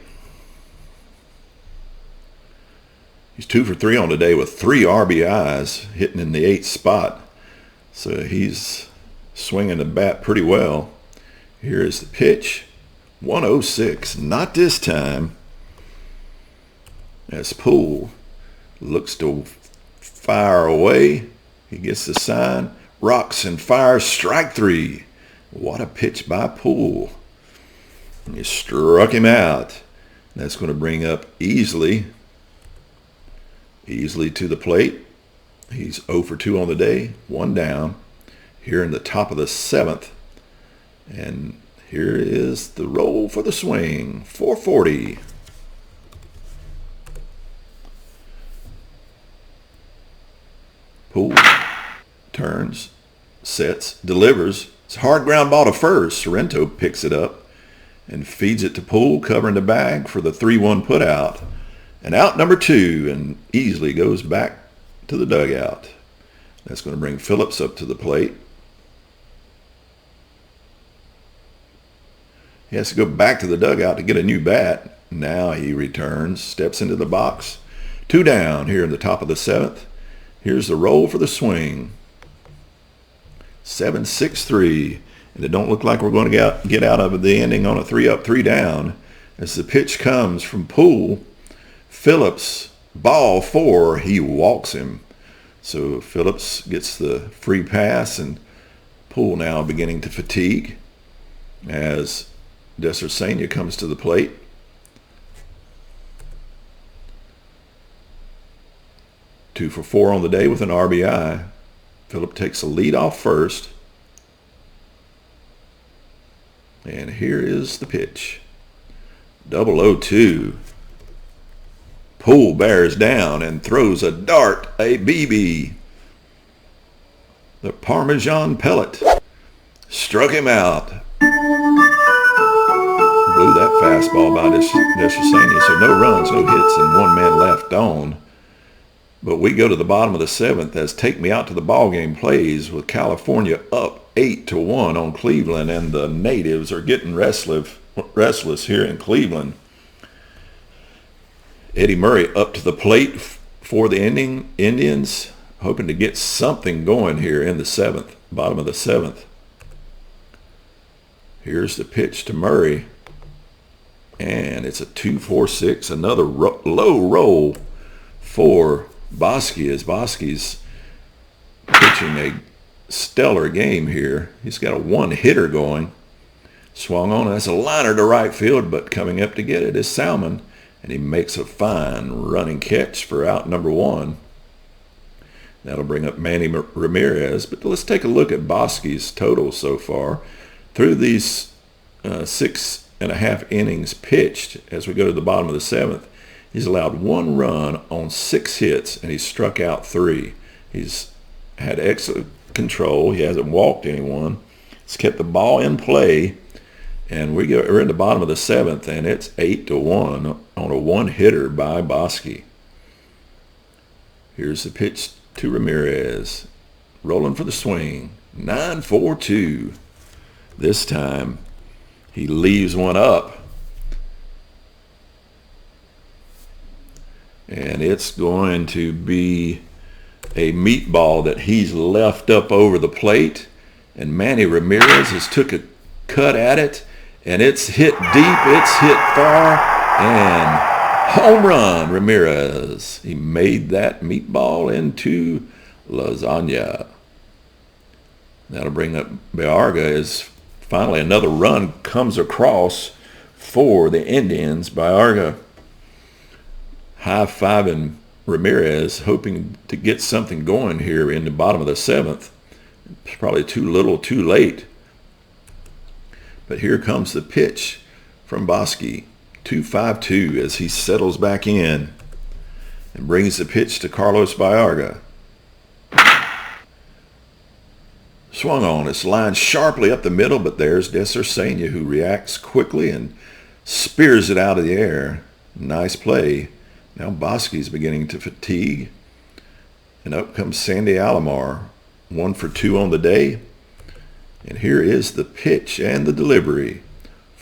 He's 2 for 3 on the day with 3 RBIs, hitting in the 8th spot. So he's swinging the bat pretty well. Here is the pitch. 106. Not this time. As Poole looks to fire away. He gets the sign. Rocks and fires. Strike 3. What a pitch by Poole. He struck him out. That's going to bring up Easley. Easley to the plate. He's 0 for 2 on the day. 1 down. Here in the top of the 7th. And here is the roll for the swing. 440. Poole turns, sets, delivers. It's a hard ground ball to first. Sorrento picks it up and feeds it to Poole, covering the bag for the 3-1 put out. And out number 2, and Easley goes back to the dugout. That's going to bring Phillips up to the plate. He has to go back to the dugout to get a new bat. Now he returns, steps into the box. 2 down here in the top of the 7th. Here's the roll for the swing. 7-6-3. And it don't look like we're going to get out of the inning on a 3-up, 3-down. As the pitch comes from Poole, Phillips, ball 4, he walks him. So Phillips gets the free pass, and Poole now beginning to fatigue as Desersania comes to the plate. Two for 4 on the day with an RBI. Phillips takes the lead off first. And here is the pitch. 0-0-2. Poole bears down and throws a dart, a BB. The Parmesan pellet struck him out. Blew that fastball by Desersania, so no runs, no hits, and 1 man left on. But we go to the bottom of the 7th as Take Me Out to the Ballgame plays with California up 8-1 on Cleveland, and the natives are getting restless here in Cleveland. Eddie Murray up to the plate for the Indians, hoping to get something going here in the 7th, bottom of the 7th. Here's the pitch to Murray, and it's a 2-4-6, another low roll for Boskie, as Boskie's pitching a stellar game here. He's got a 1-hitter going. Swung on, that's a liner to right field, but coming up to get it is Salmon, and he makes a fine running catch for out number 1. That'll bring up Manny Ramirez, but let's take a look at Boskie's total so far. Through these 6.5 innings pitched, as we go to the bottom of the 7th, he's allowed 1 run on 6 hits, and he's struck out 3. He's had excellent control. He hasn't walked anyone. He's kept the ball in play, and we're in the bottom of the 7th, and it's 8-1 on a 1-hitter by Boskie. Here's the pitch to Ramirez. Rolling for the swing. 9-4-2. This time, he leaves one up. And it's going to be a meatball that he's left up over the plate. And Manny Ramirez has took a cut at it. And it's hit deep, it's hit far. And Home run, Ramirez. He made that meatball into lasagna. That'll bring up Bearga as finally another run comes across for the Indians. Bearga high-fiving Ramirez, hoping to get something going here in the bottom of the seventh. It's probably too little, too late. But here comes the pitch from Boskie. 2-5-2 as he settles back in and brings the pitch to Carlos Bearga. Swung on. It's lined sharply up the middle, but there's Desersenia, who reacts quickly and spears it out of the air. Nice play. Now Boskie's beginning to fatigue. And up comes Sandy Alomar. 1 for 2 on the day. And here is the pitch and the delivery.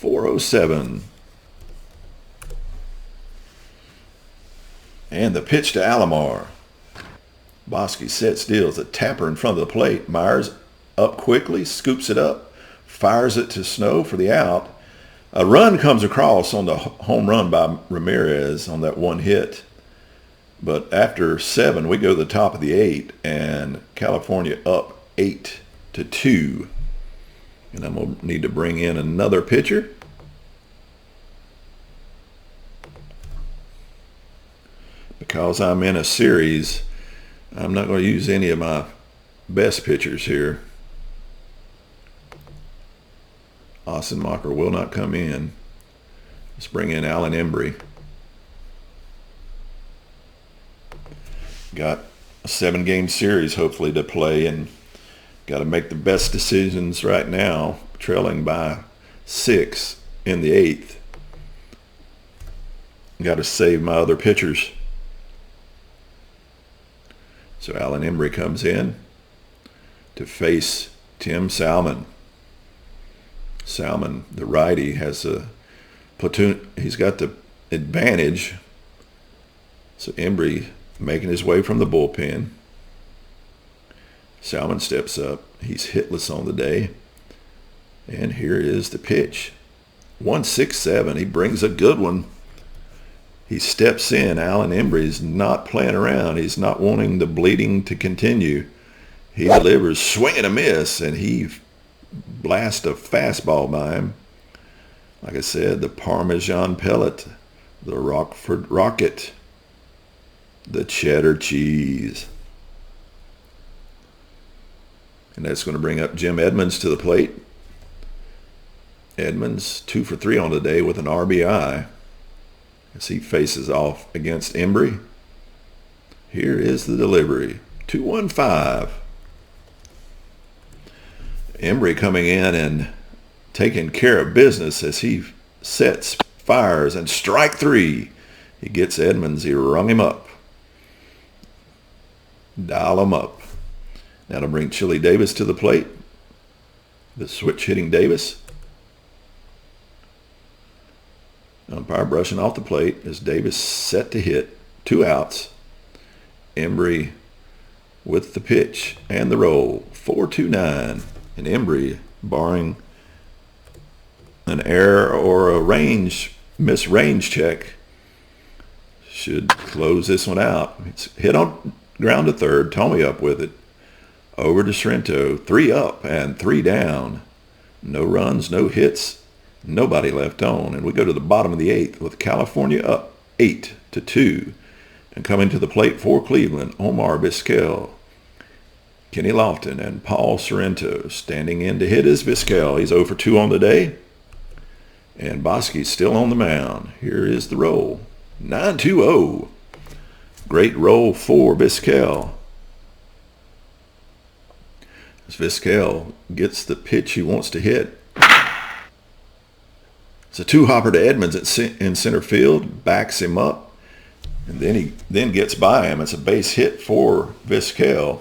4:07. And the pitch to Alomar. Boskie sets, deals a tapper in front of the plate. Myers up quickly, scoops it up, fires it to Snow for the out. A run comes across on the home run by Ramirez on that one hit. But after 7, we go to the top of the 8, and California up 8-2. And I'm going to need to bring in another pitcher. Because I'm in a series, I'm not going to use any of my best pitchers here. Ossenmacher will not come in. Let's bring in Alan Embry. Got a 7-game series hopefully to play, and got to make the best decisions right now, trailing by 6 in the 8th. Got to save my other pitchers. So Alan Embry comes in to face Tim Salmon. Salmon, the righty, has a platoon. He's got the advantage. So Embry making his way from the bullpen. Salmon steps up. He's hitless on the day. And here is the pitch. 1-6-7. He brings a good one. He steps in. Alan Embry's not playing around. He's not wanting the bleeding to continue. He delivers, swing and a miss, and he blasts a fastball by him. Like I said, the Parmesan pellet, the Rockford Rocket, the cheddar cheese. And that's going to bring up Jim Edmonds to the plate. Edmonds 2 for 3 on the day with an RBI as he faces off against Embry. Here is the delivery. 2-1-5. Embry coming in and taking care of business as he sets, fires, and strike 3. He gets Edmonds. He rung him up. Dial him up. Now to bring Chili Davis to the plate. The switch hitting Davis. Umpire brushing off the plate as Davis set to hit. 2 outs. Embry with the pitch and the roll. 4-2-9. And Embry, barring an error or a misrange check, should close this one out. It's hit on ground to third. Tommy up with it. Over to Sorrento. 3 up and 3 down. No runs, no hits. Nobody left on. And we go to the bottom of the 8th with California up 8-2. And coming to the plate for Cleveland, Omar Vizquel, Kenny Lofton, and Paul Sorrento. Standing in to hit is Vizquel. He's 0 for 2 on the day. And Boskie's still on the mound. Here is the roll. 9-2-0. Great roll for Vizquel. As Vizquel gets the pitch he wants to hit. It's a 2-hopper to Edmonds in center field. Backs him up. And then he gets by him. It's a base hit for Vizquel.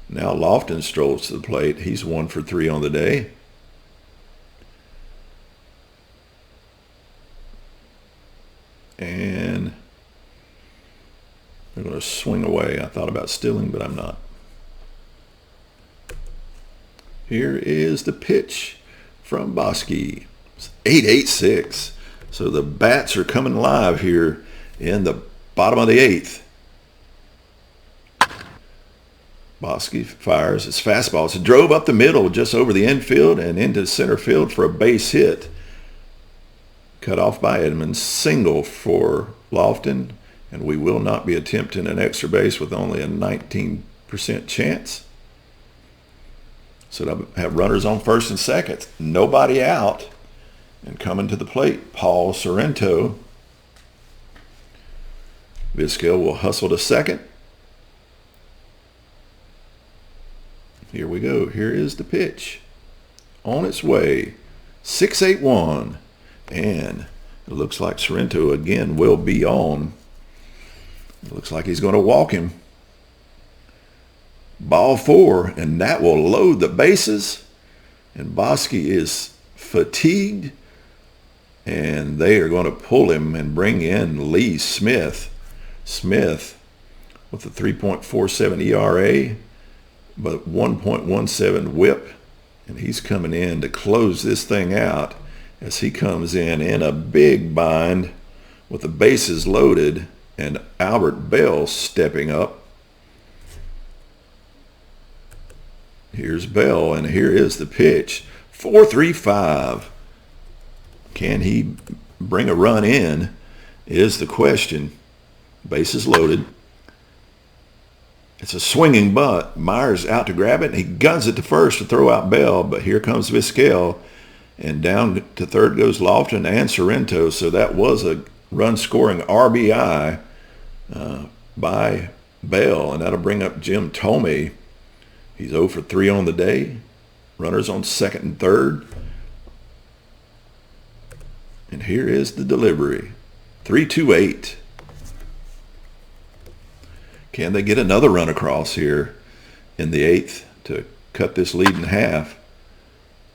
Now Lofton strolls to the plate. He's 1 for 3 on the day. And they're going to swing away. I thought about stealing, but I'm not. Here is the pitch from Boskie. 8-8-6. So the bats are coming live here in the bottom of the 8th. Boskie fires his fastball. It's a drove up the middle just over the infield and into center field for a base hit. Cut off by Edmonds. Single for Lofton. And we will not be attempting an extra base with only a 19% chance. So they'll have runners on first and second. Nobody out. And coming to the plate, Paul Sorrento. Vizquel will hustle to second. Here we go. Here is the pitch. On its way. 6-8-1. And it looks like Sorrento again will be on. It looks like he's going to walk him. Ball 4, and that will load the bases. And Boskie is fatigued. And they are going to pull him and bring in Lee Smith. Smith with a 3.47 ERA, but 1.17 whip. And he's coming in to close this thing out as he comes in a big bind with the bases loaded, and Albert Bell stepping up. Here's Bell, and here is the pitch. 4-3-5. Can he bring a run in is the question. Bases loaded. It's a swinging bunt. Myers out to grab it, and he guns it to first to throw out Bell, but here comes Vizquel, and down to third goes Lofton and Sorrento, so that was a run-scoring RBI by Bell, and that'll bring up Jim Thome. He's 0 for 3 on the day. Runners on second and third. And here is the delivery. 3-2-8. Can they get another run across here in the 8th to cut this lead in half?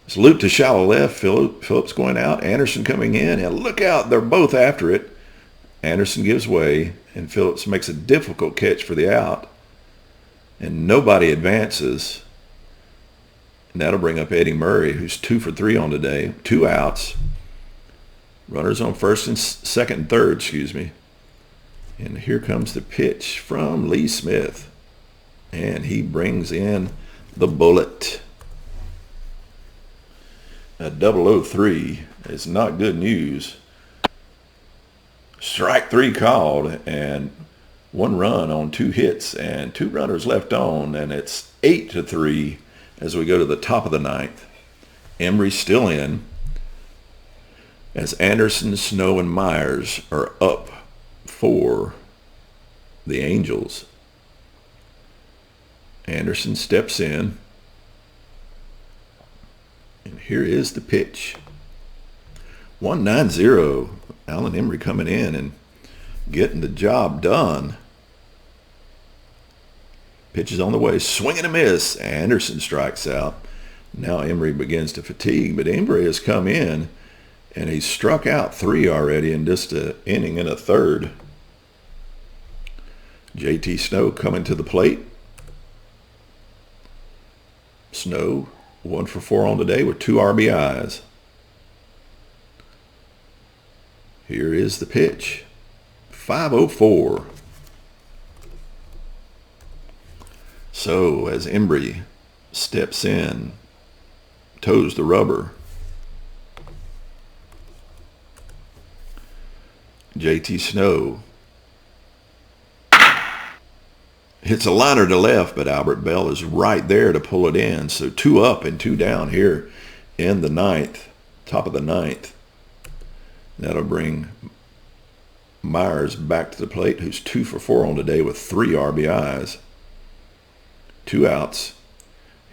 It's looped to shallow left. Phillips going out. Anderson coming in. And look out. They're both after it. Anderson gives way. And Phillips makes a difficult catch for the out. And nobody advances. And that'll bring up Eddie Murray, who's 2 for 3 on the day. 2 outs. Runners on first and second and third, And here comes the pitch from Lee Smith. And he brings in the bullet. A 003 is not good news. Strike 3 called, and 1 run on 2 hits and 2 runners left on, and it's 8-3 as we go to the top of the 9th. Emery still in, as Anderson, Snow, and Myers are up for the Angels. Anderson steps in, and here is the pitch. 1-9-0. Alan Emery coming in and getting the job done. Pitch is on the way. Swing and a miss. Anderson strikes out. Now Emery begins to fatigue, but Emery has come in, and he's struck out 3 already in just an inning and a third. JT Snow coming to the plate. Snow 1 for 4 on the day with 2 RBIs. Here is the pitch. 5-0-4. So as Emery steps in, toes the rubber. JT Snow hits a liner to left, but Albert Bell is right there to pull it in. So 2 up and 2 down here in the 9th, top of the 9th. That'll bring Myers back to the plate, who's 2 for 4 on the day with 3 RBIs. 2 outs.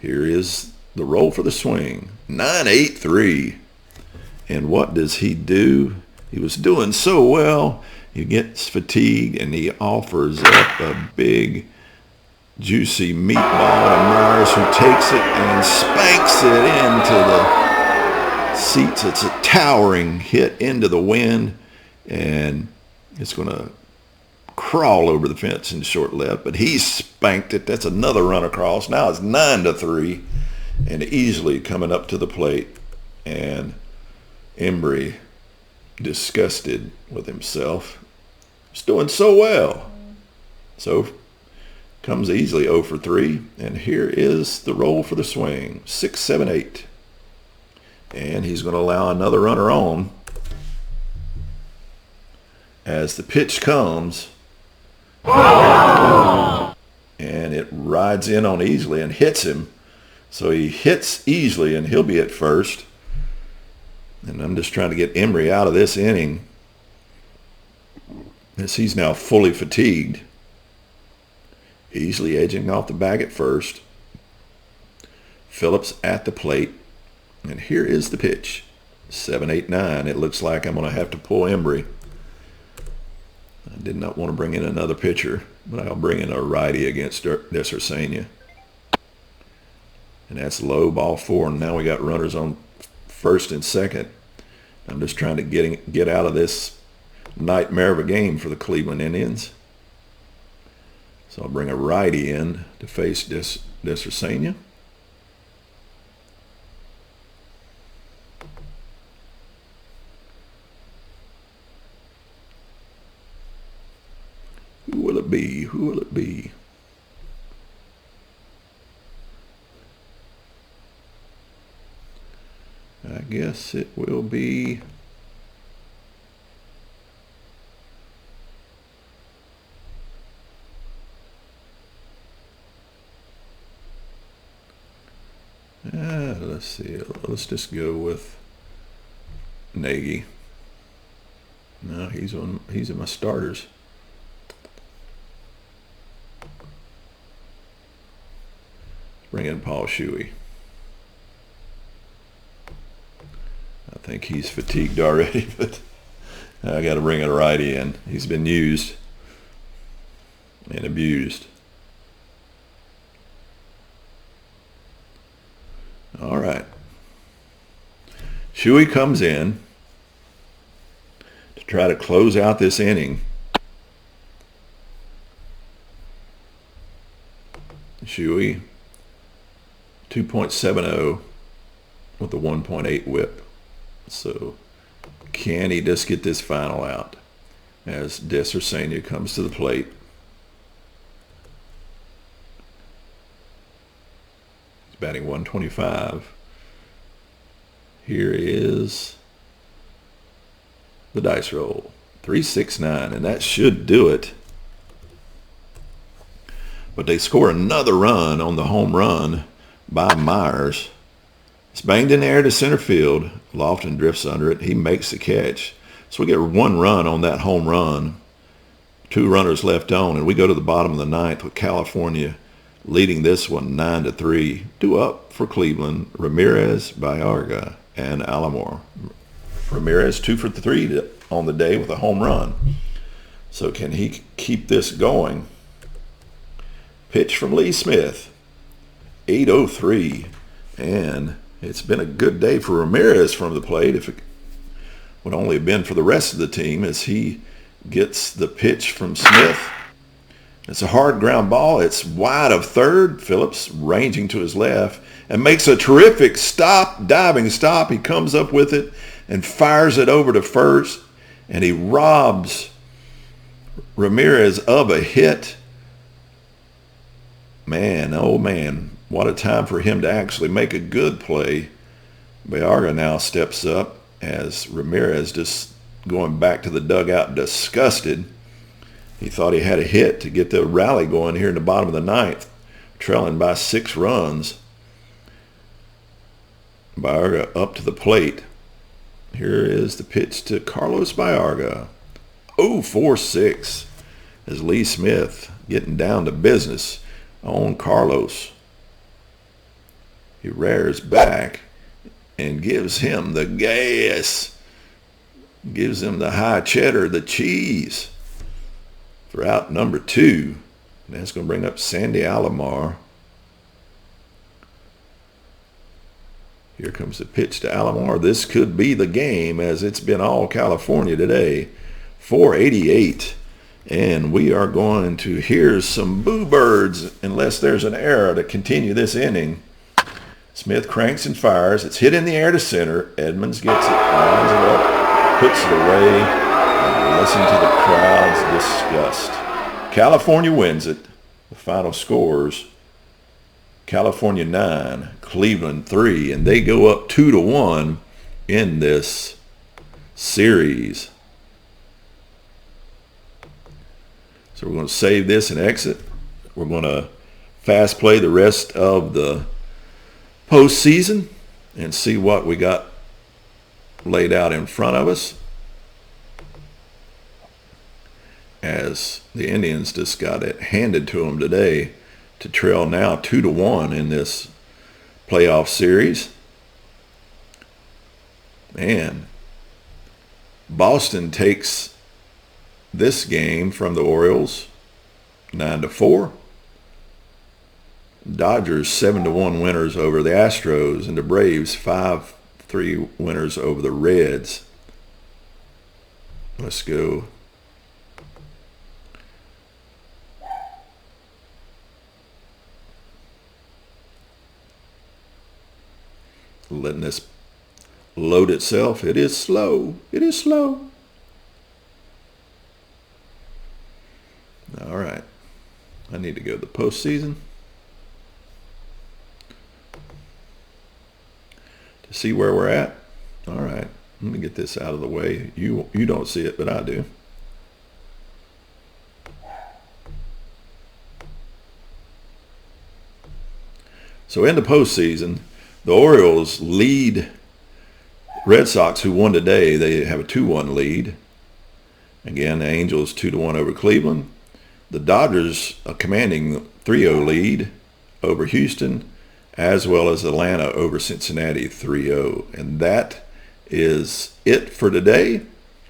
Here is the roll for the swing. 9-8-3. And what does he do? He was doing so well. He gets fatigued, and he offers up a big, juicy meatball to Myers, who takes it and spanks it into the seats. It's a towering hit into the wind, and it's going to crawl over the fence in short left, but he spanked it. That's another run across. Now it's 9-3, and easily coming up to the plate, and Embry disgusted with himself. He's doing so well. So comes easily 0 for 3. And here is the roll for the swing. 6, 7, 8. And he's going to allow another runner on. As the pitch comes. And it rides in on easily and hits him. So he hits easily and he'll be at first. And I'm just trying to get Emery out of this inning, as he's now fully fatigued. Easily edging off the bag at first. Phillips at the plate. And here is the pitch. 7, 8, 9. It looks like I'm going to have to pull Emery. I did not want to bring in another pitcher, but I'll bring in a righty against Hershiser. And that's low, ball 4. And now we got runners on first and second. I'm just trying to get out of this nightmare of a game for the Cleveland Indians. So I'll bring a righty in to face Hershiser. Who will it be? Who will it be? I guess it will be let's see. Let's just go with Nagy. No, he's in my starters. Bring in Paul Shuey. I think he's fatigued already, but I got to bring a righty in. He's been used and abused. All right. Shuey comes in to try to close out this inning. Shuey, 2.70 with a 1.8 whip. So can he just get this final out as Hershiser comes to the plate? He's batting 125. Here is the dice roll. 3, 6, 9, and that should do it. But they score another run on the home run by Myers. It's banged in the air to center field. Lofton drifts under it. He makes the catch. So we get 1 run on that home run. 2 runners left on, and we go to the bottom of the 9th with California leading this one 9-3. 2 up for Cleveland. Ramirez, Baerga, and Alomar. Ramirez 2 for 3 on the day with a home run. So can he keep this going? Pitch from Lee Smith. 8:03, and it's been a good day for Ramirez from the plate. If it would only have been for the rest of the team, as he gets the pitch from Smith. It's a hard ground ball. It's wide of third. Phillips ranging to his left and makes a terrific stop, diving stop. He comes up with it and fires it over to first, and he robs Ramirez of a hit. Man, oh man, what a time for him to actually make a good play. Baerga now steps up as Ramirez just going back to the dugout disgusted. He thought he had a hit to get the rally going here in the bottom of the 9th, trailing by 6 runs. Baerga up to the plate. Here is the pitch to Carlos Baerga. 0-4-6 as Lee Smith getting down to business on Carlos. He rears back and gives him the gas. Gives him the high cheddar, the cheese for out number 2. And that's going to bring up Sandy Alomar. Here comes the pitch to Alomar. This could be the game, as it's been all California today. 488. And we are going to hear some boo birds unless there's an error to continue this inning. Smith cranks and fires. It's hit in the air to center. Edmonds gets it, lines it up. puts it away, and listen to the crowd's disgust. California wins it. The final scores, California 9, Cleveland 3, and they go up 2-1 in this series. So we're going to save this and exit. We're going to fast play the rest of the postseason and see what we got laid out in front of us, as the Indians just got it handed to them today to trail now 2-1 in this playoff series. And Boston takes this game from the Orioles 9-4. Dodgers 7-1 winners over the Astros, and the Braves 5-3 winners over the Reds. Let's go. Letting this load itself. It is slow. It is slow. All right. I need to go to the postseason to see where we're at. All right. Let me get this out of the way. You don't see it, but I do. So in the postseason, the Orioles lead Red Sox, who won today. They have a 2-1 lead. Again, the Angels 2-1 over Cleveland. The Dodgers a commanding 3-0 lead over Houston, as well as Atlanta over Cincinnati 3-0. And that is it for today.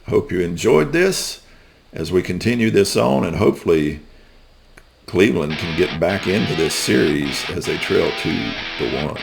Hope you enjoyed this as we continue this on, and hopefully Cleveland can get back into this series as they trail 2-1.